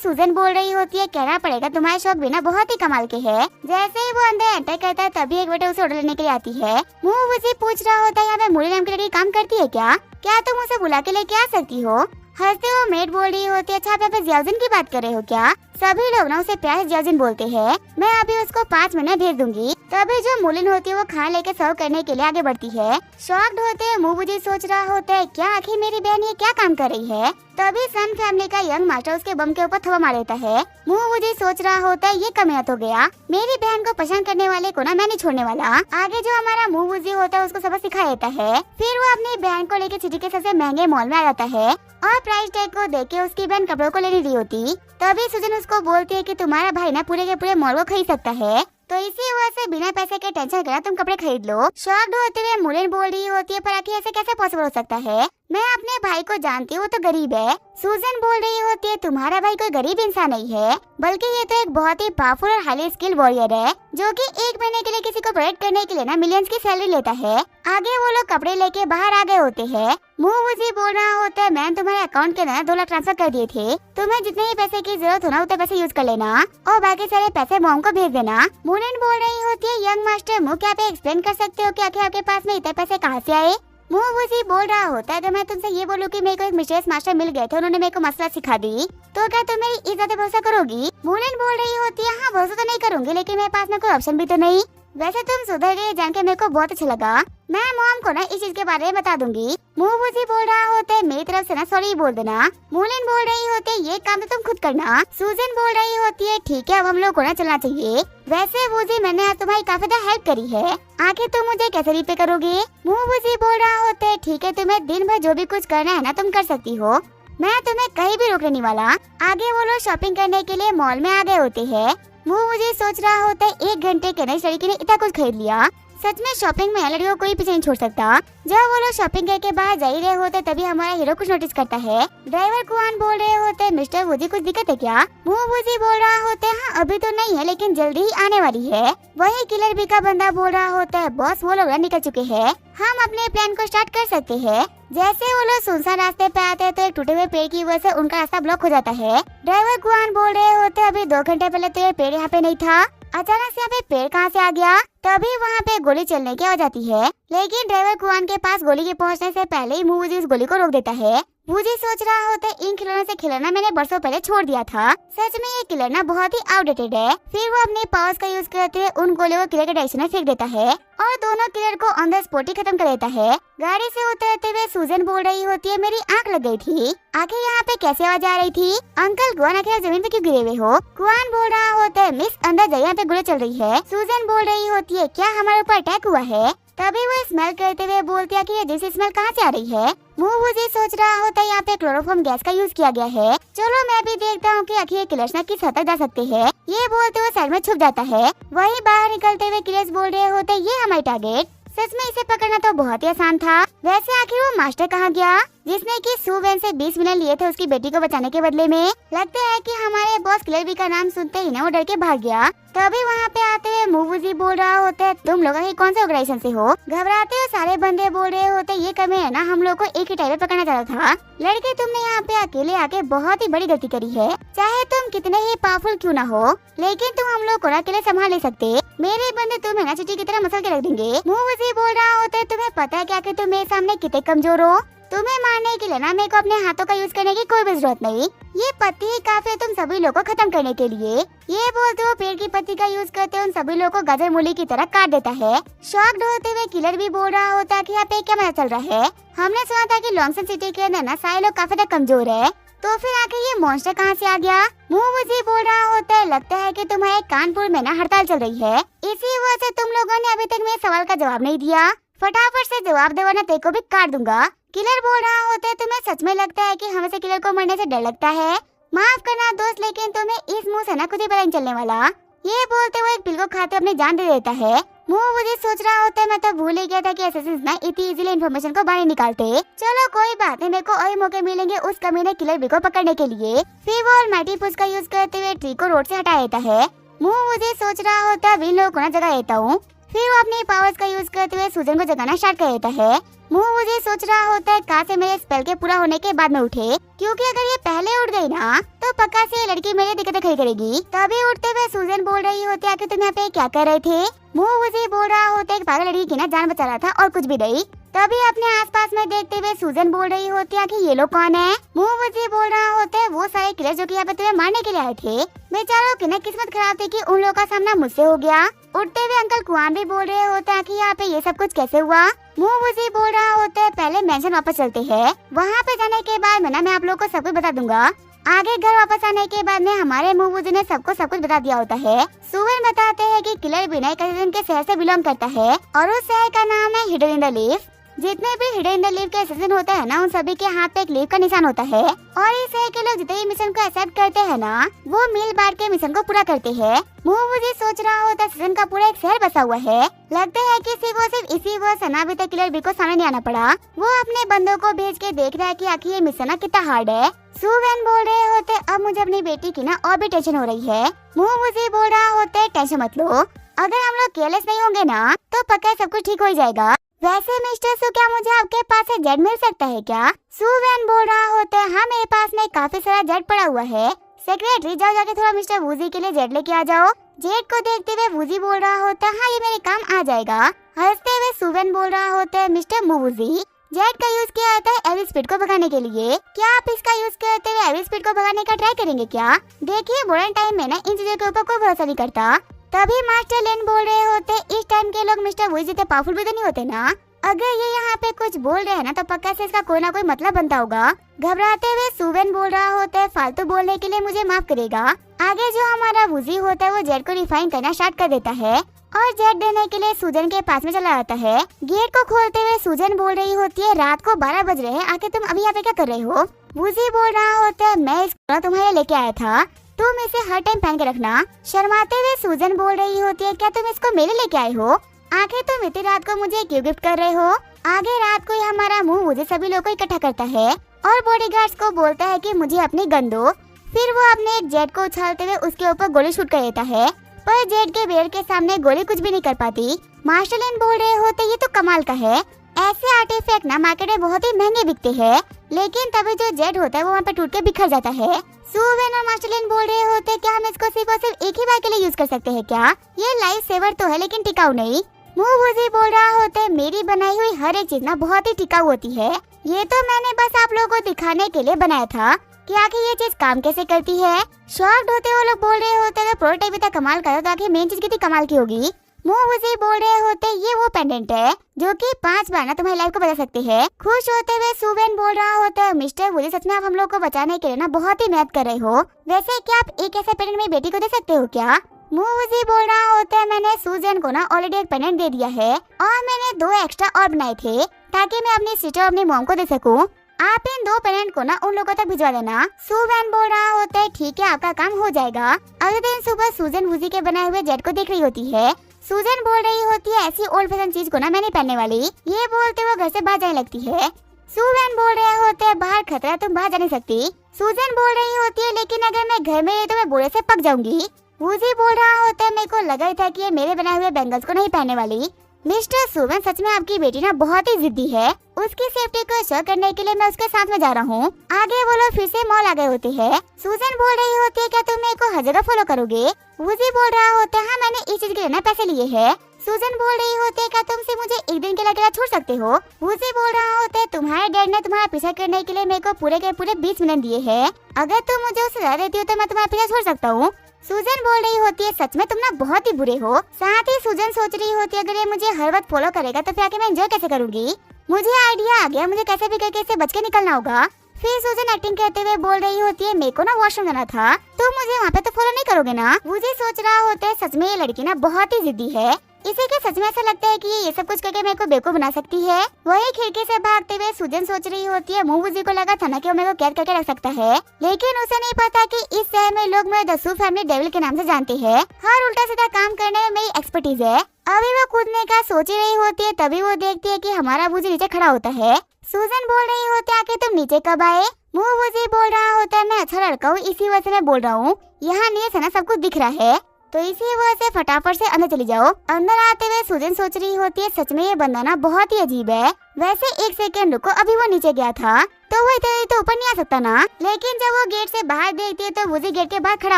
सूजन बोल रही होती है, कहना पड़ेगा तुम्हारे शौक भी ना बहुत ही कमाल के है। जैसे ही वो अंदर एंटर करता है तभी एक बेटे उसे ऑर्डर लेने के लिए आती है। मूवूजी पूछ रहा होता है, यहाँ पे मूलिन नाम की लड़की काम करती है क्या तुम उसे बुला के लेके आ सकती हो। हंसते हुए मेड बोल रही होती है, अच्छा आप यहाँ पे जियाउजिन की बात कर रहे हो क्या। सभी लोग ना उसे प्यार से जियाउजिन बोलते हैं। मैं अभी उसको 5 मिनट भेज दूंगी। तभी जो मूलिन होती है वो खाना लेके सर्व करने के लिए आगे बढ़ती है। शॉक्ड होते हैं मूवूजी सोच रहा होता है, क्या आखिर मेरी बहन ये क्या काम कर रही है। तभी सन फैमिली का यंग मास्टर उसके बम के ऊपर थप्पड़ मार देता है। मूवूजी सोच रहा होता है, ये कमियत हो गया, मेरी बहन को पसंद करने वाले को ना मैं नहीं छोड़ने वाला। आगे जो हमारा मूवूजी होता है उसको सबक सिखा देता है। फिर वो अपनी बहन को लेकर सिटी के सबसे महंगे मॉल में आ जाता है और प्राइस टैग को देख के उसकी बहन कपड़ों को लेने रही होती। तभी सुजन उसको बोलती है कि तुम्हारा भाई ना पूरे के पूरे मॉल को खरीद सकता है, तो इसी वजह से बिना पैसे के टेंशन करना तुम कपड़े खरीद लो। शॉक्ड होते हुए मूलिन बोल रही होती है, पर आखिर ऐसे कैसे पॉसिबल हो सकता है। मैं अपने भाई को जानती हूँ, वो तो गरीब है। सूजन बोल रही होती है, तुम्हारा भाई कोई गरीब इंसान नहीं है, बल्कि ये तो एक बहुत ही पावरफुल और हाईली स्किल्ड वॉरियर है, जो कि 1 महीने के लिए किसी को प्रोटेक्ट करने के लिए ना मिलियंस की सैलरी लेता है। आगे वो लोग कपड़े लेके बाहर आ गए होते हैं। मूवूजी बोल रहा होता है, मैंने तुम्हारे अकाउंट के अंदर 2 लाख ट्रांसफर कर दिए थे, तुम्हें जितने ही पैसे की जरूरत हो ना उतने पैसे यूज कर लेना और बाकी सारे पैसे मॉम को भेज देना। मूलिन बोल रही होती है, यंग मास्टर मुझे क्या आप एक्सप्लेन कर सकते हो कि आखिर आपके पास में इतने पैसे कहाँ से आए। मूवूजी बोल रहा होता है, अगर मैं तुमसे ये बोलूं कि मेरे को एक मिस्टीरियस मास्टर मिल गए थे, उन्होंने मेरे को मसला सिखा दी, तो क्या तुम मेरी इस बात पे भरोसा करोगी। मूलिन बोल रही होती है, हाँ भरोसा तो नहीं करूंगी, लेकिन मेरे पास में कोई ऑप्शन भी तो नहीं। वैसे तुम सुधर गए जान के मेरे को बहुत अच्छा लगा, मैं मॉम को ना इस चीज के बारे में बता दूंगी। मूवूजी बोल रहा होता है, मेरी तरफ से ना सॉरी बोल देना। मूलिन बोल रही होती है, ये काम तो तुम खुद करना। सूजन बोल रही होती है, ठीक है अब हम लोग को ना चलना चाहिए। वैसे वूजी मैंने आज तुम्हारी काफी ज्यादा हेल्प करी है, आखिर तुम मुझे कैसे रिपे करोगे। मूवूजी बोल रहा होता है, ठीक है तुम्हें दिन भर जो भी कुछ करना है ना तुम कर सकती हो, मैं तुम्हें कहीं भी रोकने नहीं वाला। आगे वो लोग शॉपिंग करने के लिए मॉल में आ गए होते हैं। मूवूजी सोच रहा होता है, 1 घंटे के अंदर इस लड़की ने इतना कुछ खरीद लिया, सच में शॉपिंग में लड़कियों को कोई पीछे नहीं छोड़ सकता। जब वो लोग शॉपिंग करके बाहर जा ही रहे होते तभी हमारा हीरो कुछ नोटिस करता है। ड्राइवर कुआन बोल रहे होते हैं, मिस्टर वूजी कुछ दिक्कत है क्या। मूवूजी बोल रहा होता है, हाँ अभी तो नहीं है लेकिन जल्दी ही आने वाली है। वही किलर बी का बंदा बोल रहा होता है, बॉस वो लोग निकल चुके हैं, हम अपने प्लान को स्टार्ट कर सकते हैं। जैसे वो लोग सुनसान रास्ते पे आते हैं तो एक टूटे हुए पेड़ की वजह से उनका रास्ता ब्लॉक हो जाता है। ड्राइवर कुआन बोल रहे होते हैं, अभी 2 घंटे पहले तो ये पेड़ यहाँ पे नहीं था, अचानक से यहाँ पे पेड़ कहाँ से आ गया। तभी वहाँ पे गोली चलने की आवाज आती है, लेकिन ड्राइवर कुआन के पास गोली के पहुँचने से पहले ही मूवूजी उस गोली को रोक देता है। वूजी सोच रहा होता है, इन खिलौनों से खिलौना मैंने बरसों पहले छोड़ दिया था, सच में ये खिलौना बहुत ही आउटडेटेड है। फिर वो अपने पावर्स का यूज करते हुए उन गोलियों को किलर के डायरेक्शन में फेंक देता है और दोनों किलर को ऑन द स्पॉट ही खत्म कर देता है। गाड़ी से उतरते हुए सूजन बोल रही होती है, मेरी आंख लग गई थी, आखिर यहाँ पे कैसे आवाज आ रही थी। अंकल गुआन आखिर जमीन पे क्यों गिरे हुए हो। कुआन बोल रहा होता है, मिस अंदर जगह पे गोली चल रही है। सूजन बोल रही होती है, क्या हमारे ऊपर अटैक हुआ है। तभी वो स्मेल करते हुए बोलती है कि ये जैसी स्मेल कहाँ से आ रही है। मूवूजी सोच रहा होता है, यहाँ पे क्लोरोफॉर्म गैस का यूज किया गया है, चलो मैं भी देखता हूँ कि आखिर ये किलर्स ना किस हद तक जा सकते हैं। ये बोलते हुए साइड में छुप जाता है। वही बाहर निकलते हुए किलर्स बोल रहे होते हैं, ये हमारी टारगेट, सच में इसे पकड़ना तो बहुत ही आसान था। वैसे आखिर वो मास्टर कहाँ गया जिसने कि सुवेन से 20 मिलियन लिए थे उसकी बेटी को बचाने के बदले में। लगता है कि हमारे बॉस किलर बी का नाम सुनते ही ना वो डर के भाग गया। तभी वहाँ पे आते हुए मूवूजी बोल रहा होता है, तुम लोग कौन से ऑर्गेनाइजेशन से हो। घबराते हुए सारे बंदे बोल रहे होते, ये कमी है ना हम लोग को एक ही टाइम पे पकड़ना चाहता था। लड़के तुमने यहाँ पे अकेले आके बहुत ही बड़ी गलती करी है, चाहे तुम कितने ही पावरफुल क्यों ना हो, लेकिन तुम हम लोग को अकेले संभाल नहीं सकते। मेरे बंदे तुम्हें ना चिट्ठी की तरह मसल के रख देंगे। मूवूजी बोल रहा होता है, तुम्हें पता है क्या कि तुम मेरे सामने कितने कमजोर हो, तुम्हें मारने के लिए ना मेरे को अपने हाथों का यूज करने की कोई भी जरूरत नहीं, ये पत्ती ही काफी है तुम सभी लोगों को खत्म करने के लिए। ये बोलते हो पेड़ की पत्ती का यूज करते उन सभी लोगों को गाजर मूली की तरह काट देता है। शॉक्ड होते हुए किलर भी बोल रहा होता है कि यहाँ पे क्या मजा चल रहा है, हमने सुना था कि लॉन्गसन सिटी के अंदर ना सारे लोग काफी ज्यादा कमजोर है, तो फिर आखिर ये मॉन्स्टर कहाँ से आ गया। मूवूजी बोल रहा होता है, लगता है कि तुम्हारे कानपुर में ना हड़ताल चल रही है, इसी वजह से तुम लोगों ने अभी तक मेरे सवाल का जवाब नहीं दिया, फटाफट से जवाब दे वरना तेरे को भी काट दूंगा। किलर बोल रहा होता है, तुम्हें सच में लगता है कि हमें से किलर को मरने से डर लगता है। माफ करना दोस्त, लेकिन तुम्हें इस मुंह से ना कुछ ही पता नहीं चलने वाला। ये बोलते हुए एक पिल को खाते अपनी जान दे देता है। मुझे सोच रहा होता है मैं तो भूल ही गया था कि असैसिन्स ना इतनी इजीली इन्फॉर्मेशन को बाहर निकालते। चलो कोई बात नहीं, मेरे को और मौके मिलेंगे उस कमीने किलर बी को पकड़ने के लिए। फिर वो ऑलमाइटी पुश का यूज करते हुए ट्री को रोड से हटा देता है। मुझे सोच रहा होता है इन लोगों को ना जगा देता हूँ। फिर वो अपने पावर्स का यूज करते हुए सूजन को जगाना स्टार्ट कर देता है। मुझे सोच रहा होता है कहाँ से मेरे स्पेल के पूरा होने के बाद में उठे, क्योंकि अगर ये पहले उठ गई ना तो पक्का से ये लड़की मेरी दिक्कतें खड़ी करेगी। तभी उठते हुए सूजन बोल रही होती है कि तुम यहाँ पे क्या कर रहे थे। मुझे बोल रहा होता है पागल लड़की की ना जान बचा रहा था और कुछ भी नहीं। तभी अपने आसपास में देखते हुए सूजन बोल रही होती है कि ये लोग कौन है। मुझे बोल रहा होता है वो सारे किलर जो कि यहाँ पे तुम्हें मारने के लिए आए थे। बेचारों की ना किस्मत खराब थी कि उन लोगों का सामना मुझसे हो गया। उठते हुए अंकल कुआन भी बोल रहे होते हैं कि यहाँ पे ये सब कुछ कैसे हुआ। मुझे बोल रहा होता है पहले मेंशन वापस चलते हैं, वहाँ पे जाने के बाद मैं आप लोग को सब कुछ बता दूंगा। आगे घर वापस आने के बाद में हमारे मुझे ने सबको सब कुछ बता दिया होता है। सुवन बताते हैं कि किलर बिना के शहर से बिलोंग करता है और उस शहर का नाम है हिडन इन द लीफ। जितने भी हिडन इन द लीफ के असैसिन होते हैं ना उन सभी के हाथ पे एक लीफ का निशान होता है और इस शहर के लोग जितने भी मिशन को एक्सेप्ट करते हैं ना वो मिल बांट के मिशन को पूरा करते हैं। मुझे सोच रहा होता है असैसिन का पूरा एक शहर बसा हुआ है। लगता है कि सिर्फ इसी वजह से ना अभी तक किलर बी को सामने नहीं आना पड़ा। वो अपने बंदों को भेज के देख रहा है कि आखिर ये मिशन ना कितना हार्ड है। सुवेन बोल रहे होते अब मुझे अपनी बेटी की ना और भी टेंशन हो रही है। मुझे बोल रहा होता है टेंशन मत लो, अगर हम लोग केयरलेस नहीं होंगे ना तो पक्का सब कुछ ठीक हो जाएगा। वैसे मिस्टर सु क्या मुझे आपके पास से जेड मिल सकता है क्या। सुवेन बोल रहा होता है हाँ मेरे पास में काफी सारा जेड पड़ा हुआ है। सेक्रेटरी जाओ जाके थोड़ा मिस्टर वूजी के लिए जेड लेके आ जाओ। जेड को देखते हुए वूजी बोल रहा होता है हाँ ये मेरे काम आ जाएगा। हंसते हुए सुवेन बोल रहा होता है मिस्टर वूजी जेट का यूज किया जाता है एविल स्पीड को भगाने के लिए, क्या आप इसका यूज करते हुए एविल स्पीड को भगाने का ट्राई करेंगे क्या। देखिए मॉडर्न टाइम में ना इन चीजों के ऊपर कोई भरोसा नहीं करता। तभी मास्टर लेन बोल रहे होते इस टाइम के लोग मिस्टर वूजी जितने पावरफुल भी तो नहीं होते ना। अगर ये यहाँ पे कुछ बोल रहे हैं ना तो पक्का से इसका कोई ना कोई मतलब बनता होगा। घबराते हुए सुवेन बोल रहा होता है फालतू बोलने के लिए मुझे माफ करेगा। आगे जो हमारा वूजी होता है वो जेड को रिफाइन करना स्टार्ट कर देता है और जेड देने के लिए सूजन के पास में चला आता है। गेट को खोलते हुए सूजन बोल रही होती है रात को 12 बज रहे हैं, आखिर तुम अभी यहाँ पे क्या कर रहे हो। वूजी बोल रहा होता है मैं इसको तुम्हारे लेके आया था, तुम इसे हर टाइम पहन के रखना। शर्माते हुए सूजन बोल रही होती है क्या तुम इसको मेरे लेके आए हो, आखिर तुम इतनी रात को मुझे क्यों गिफ्ट कर रहे हो। आगे रात को ही हमारा मुंह मुझे सभी लोगों को इकट्ठा करता है और बॉडीगार्ड्स को बोलता है कि मुझे अपनी गन दो। फिर वो अपने एक जेट को उछालते हुए उसके ऊपर गोली शूट कर देता है, पर जेट के बेर के सामने गोली कुछ भी नहीं कर पाती। मार्शल लेन बोल रहे होते ये तो कमाल का है, ऐसे आर्टिफैक्ट ना मार्केट में बहुत ही महंगे बिकते हैं। लेकिन तभी जो जेट होता है वो वहाँ पे टूट के बिखर जाता है। सुवेन और मार्शल लेन बोल रहे होते क्या हम इसको सिर्फ और सिर्फ एक ही बार के लिए यूज कर सकते हैं क्या, ये लाइफ सेवर तो है लेकिन टिकाऊ नहीं। मुझे बोल रहा होता है मेरी बनाई हुई हर एक चीज ना बहुत ही टिकाऊ होती है, ये तो मैंने बस आप लोगों को दिखाने के लिए बनाया था कि आखिर ये चीज काम कैसे करती है। शॉक्ड होते वो लोग बोल रहे होते हैं प्रोटोटाइप इतना कमाल का है तो आखिर मेन चीज कितनी कमाल की होगी। मुझे बोल रहे होते ये वो पेंडेंट है जो कि 5 बार ना तुम्हारी लाइफ को बचा सकती है। खुश होते हुए सुवेन बोल रहा होता है मिस्टर वुडी सच में आप हम लोग को बचाने के लिए ना बहुत ही मेहनत कर रहे हो, वैसे क्या आप एक ऐसा पेंडेंट मेरी बेटी को दे सकते हो क्या। मुझे बोल रहा होता है मैंने सूजन को ना ऑलरेडी एक पेंडेंट दे दिया है और मैंने 2 एक्स्ट्रा और बनाए थे ताकि मैं अपनी सिस्टर और अपनी मॉम को दे सकूं। आप इन 2 पेंडेंट को ना उन लोगों तक भिजवा देना। सुवेन बोल रहा होता है ठीक है आपका काम हो जाएगा। अगले दिन सुबह सूजन वूजी के बनाए हुए जेट को देख रही होती है। सूजन बोल रही होती है ऐसी ओल्ड फैशन चीज को ना मैं नहीं पहनने वाली। ये बोलते हुए घर से बाहर जाने लगती है। सुवेन बोल रहे होते हैं बाहर खतरा तुम बाहर जा नहीं सकती। सूजन बोल रही होती है लेकिन अगर मैं घर में रही तो मैं बुरे से पक जाऊंगी। वूजी बोल रहा होता है मेरे को लगा ही था कि ये मेरे बनाए हुए बैंगल्स को नहीं पहनने वाली। मिस्टर सुवेन सच में आपकी बेटी ना बहुत ही जिद्दी है, उसकी सेफ्टी को श्योर करने के लिए मैं उसके साथ में जा रहा हूँ। आगे वो लोग फिर से मॉल आ गए होते हैं। सूजन बोल रही होती है क्या तुम मेरे को हर जगह फॉलो करोगे। वूजी बोल रहा होता है हाँ मैंने इस चीज के लिए ना पैसे लिए हैं। सूजन बोल रही होती है क्या तुम से मुझे एक दिन के लिए अकेला छोड़ सकते हो। वूजी बोल रहा होता है तुम्हारे डैड ने तुम्हारा पीछा करने के लिए मेरे को पूरे के पूरे 20 मिनट दिए हैं, अगर तुम मुझे उससे ज्यादा देती हो तो मैं तुम्हारा पीछा छोड़ सकता हूँ। सूजन बोल रही होती है सच में तुम ना बहुत ही बुरे हो। साथ ही सूजन सोच रही होती है अगर ये मुझे हर वक्त फॉलो करेगा तो फिर आके मैं एंजॉय कैसे करूंगी। मुझे आइडिया आ गया, मुझे कैसे भी करके इससे बच के निकलना होगा। फिर सूजन एक्टिंग करते हुए बोल रही होती है मेरे को ना वॉशरूम जाना था, तुम मुझे वहाँ पे तो फॉलो नहीं करोगे ना। मुझे सोच रहा होता है सच में ये लड़की ना बहुत ही जिद्दी है, इसे क्या सच में ऐसा लगता है कि ये सब कुछ करके मेरे को बेवकूफ बना सकती है। वही खिड़की से भागते हुए सूजन सोच रही होती है मुवुजी को लगा था ना कि वो मेरे को कैद करके रख सकता है, लेकिन उसे नहीं पता कि इस शहर में लोग मेरे द सू फैमिली डेविल के नाम से जानते हैं। हर उल्टा सीधा काम करने में मेरी एक्सपर्टीज है। अभी वो कूदने का सोच ही रही होती है, तभी वो देखती है कि हमारा वुजी नीचे खड़ा होता है। सूजन बोल रही होती है आखिर तुम नीचे कब आए? मुवुजी बोल रहा होता है मैं अच्छा लड़का हूँ, इसी वजह से मैं बोल रहा हूँ। यहाँ नीचे से ना सब कुछ दिख रहा है, तो इसी वजह से फटाफट से अंदर चली जाओ। अंदर आते हुए सूजन सोच रही होती है सच में ये बंदा ना बहुत ही अजीब है। वैसे एक सेकंड रुको, अभी वो नीचे गया था तो वो इधर तो ऊपर नहीं आ सकता ना। लेकिन जब वो गेट से बाहर देखती है तो वुजी गेट के बाहर खड़ा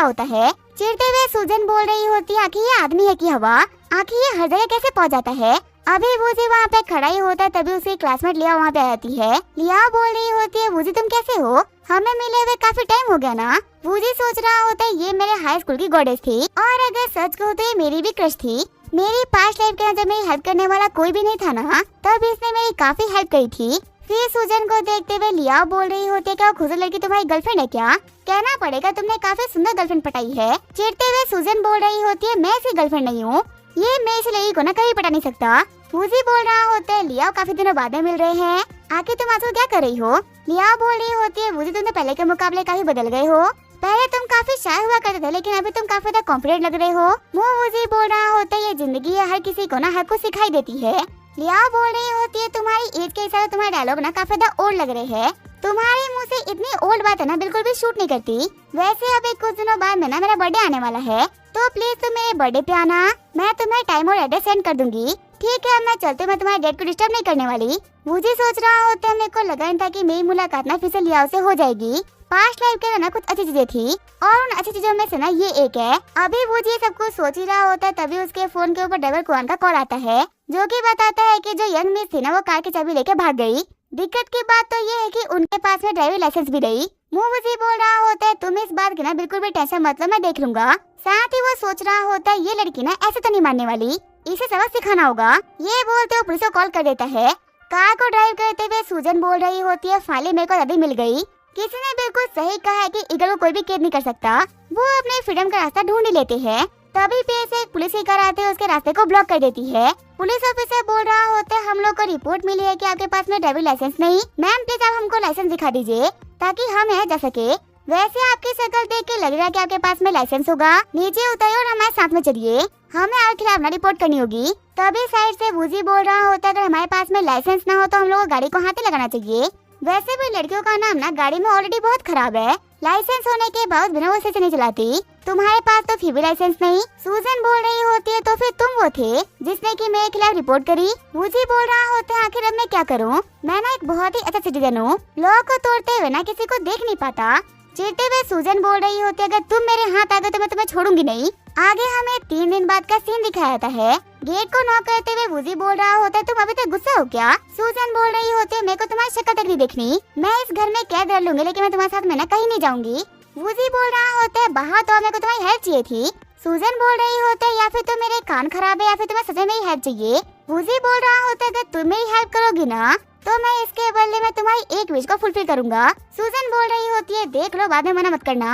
होता है। चिढ़ते हुए सूजन बोल रही होती है आखिर ये आदमी है कि हवा, आखिर ये हर जगह कैसे पहुँच जाता है। अभी वुजी वहाँ पे खड़ा ही होता है, तभी उसकी क्लासमेट लिया वहाँ पे आती है। लिया बोल रही होती है वुजी तुम कैसे हो, हमें मिले हुए काफी टाइम हो गया ना। वुजी सोच रहा होता है ये मेरे हाई स्कूल की गॉडेस थी, और अगर सच कहूँ तो ये मेरी भी क्रश थी। मेरी पास्ट लाइफ के अंदर जब मेरी हेल्प करने वाला कोई भी नहीं था ना, तब इसने मेरी काफी हेल्प करी थी। फिर सूजन को देखते हुए लिया बोल रही होती है क्या खूबसूरत लड़की तुम्हारी गर्लफ्रेंड है क्या? कहना पड़ेगा तुमने काफी सुंदर गर्लफ्रेंड पटाई है। चिढ़ते हुए सूजन बोल रही होती है मैं इसकी गर्लफ्रेंड नहीं हूँ, ये मैं इस लड़की को ना कभी पटा नहीं सकता। वुजी बोल रहा होता है लिया काफी दिनों बाद में मिल रहे हैं, आखिर तुम आजकल क्या कर रही हो? लिया बोल रही होती है वुजी तुम तो पहले के मुकाबले काफी बदल गए हो, पहले तुम काफी शाय हुआ करते थे लेकिन अभी तुम काफी ज्यादा कॉन्फिडेंट लग रहे हो। वुजी बोल रहा होता है ये जिंदगी है, हर किसी को ना हर कुछ सिखाई देती है। लिया बोल रही होती है तुम्हारी एज के हिसाब से तुम्हारे डायलॉग ना काफी ज्यादा ओल्ड लग रहे हैं, तुम्हारे मुंह से इतनी ओल्ड बात है ना बिल्कुल भी शूट नहीं करती। वैसे अभी कुछ दिनों बाद में ना मेरा बर्थडे आने वाला है, तो प्लीज तुम मेरे बर्थडे पे आना, मैं तुम्हें टाइम और एड्रेस सेंड कर दूंगी। ठीक है मैं चलते, मैं तुम्हारे डेट को डिस्टर्ब नहीं करने वाली। मुझे सोच रहा होता है मेरे को लगा नहीं था कि मेरी मुलाकात ना फिर से लिया से हो जाएगी। पास्ट लाइफ के ना कुछ अच्छी चीजें थी और उन अच्छी चीजों में से ना ये एक है। अभी वो ये सब कुछ सोच ही रहा होता है, तभी उसके फोन के ऊपर ड्राइवर कुआन का कॉल आता है, जो कि बताता है कि जो यंग मिस थी ना वो कार की चाबी लेके भाग गई। दिक्कत की बात तो ये है कि उनके पास में ड्राइविंग लाइसेंस भी नहीं। मुझे बोल रहा होता है तुम इस बात की ना बिल्कुल भी टेंशन मत लो, मैं देख लूंगा। साथ ही वो सोच रहा होता है ये लड़की ना ऐसे तो नहीं मानने वाली, इसे सबक सिखाना होगा। ये बोलते हुए पुलिस को कॉल कर देता है। कार को ड्राइव करते हुए सूजन बोल रही होती है फाइनली मेरे को दादी मिल गई। किसी ने बिल्कुल सही कहा है कि ईगल को कोई भी कैद नहीं कर सकता। वो अपने फ्रीडम का रास्ता ढूंढ ही लेते हैं, तभी पे से एक पुलिस की कार आते हुए उसके रास्ते को ब्लॉक कर देती है। पुलिस ऑफिसर बोल रहा होता है हम लोग को रिपोर्ट मिली है कि आपके पास में ड्राइविंग लाइसेंस नहीं, मैम प्लीज आप हमको लाइसेंस दिखा दीजिए ताकि हम यहाँ जा सके। वैसे आपकी शक्ल देख के लग रहा है कि आपके पास में लाइसेंस होगा, नीचे उतरिए और हमारे साथ में चलिए, हमें आपके खिलाफ ना रिपोर्ट करनी होगी। तभी साइड से वुजी बोल रहा होता है अगर हमारे पास में लाइसेंस ना हो तो हम लोग को गाड़ी को हाथ ही लगाना चाहिए। वैसे भी लड़कियों का नाम ना गाड़ी में ऑलरेडी बहुत खराब है, लाइसेंस होने के बाद बिना वो से नहीं चलाती। तुम्हारे पास तो फिर भी लाइसेंस नहीं। सूजन बोल रही होती है तो फिर तुम वो थे जिसने कि मेरे खिलाफ रिपोर्ट करी। वुजी बोल रहा होता है आखिर अब मैं क्या करूं, मैं ना एक बहुत ही अच्छा सिटीजन हूँ, लॉ को तोड़ते हुए ना किसी को देख नहीं पाता। चिढ़ते हुए सूजन बोल रही होती है अगर तुम मेरे हाथ आ गए तो मैं तुम्हें छोड़ूंगी नहीं। आगे हमें 3 दिन बाद का सीन दिखाया जाता है। गेट को नॉक करते हुए वुजी बोल रहा होता है तुम अभी तक गुस्सा हो क्या? सूजन बोल रही होती है मेरे को तुम्हारी शक्ल तक नहीं देखनी, मैं इस घर में कैद रह लूंगी लेकिन मैं तुम्हारे साथ में ना कहीं नहीं जाऊंगी। वुजी बोल रहा होता है बाहर तो मेरे को तुम्हारी हेल्प चाहिए थी। सूजन बोल रही होता है या फिर तो मेरे कान खराब है या फिर तुम्हें सच में मेरी हेल्प चाहिए। वुजी बोल रहा होता है अगर तुम मेरी हेल्प करोगी ना तो मैं इसके बदले में तुम्हारी एक विश को फुलफिल करूंगा। सूजन बोल रही होती है देख लो बाद में मना मत करना।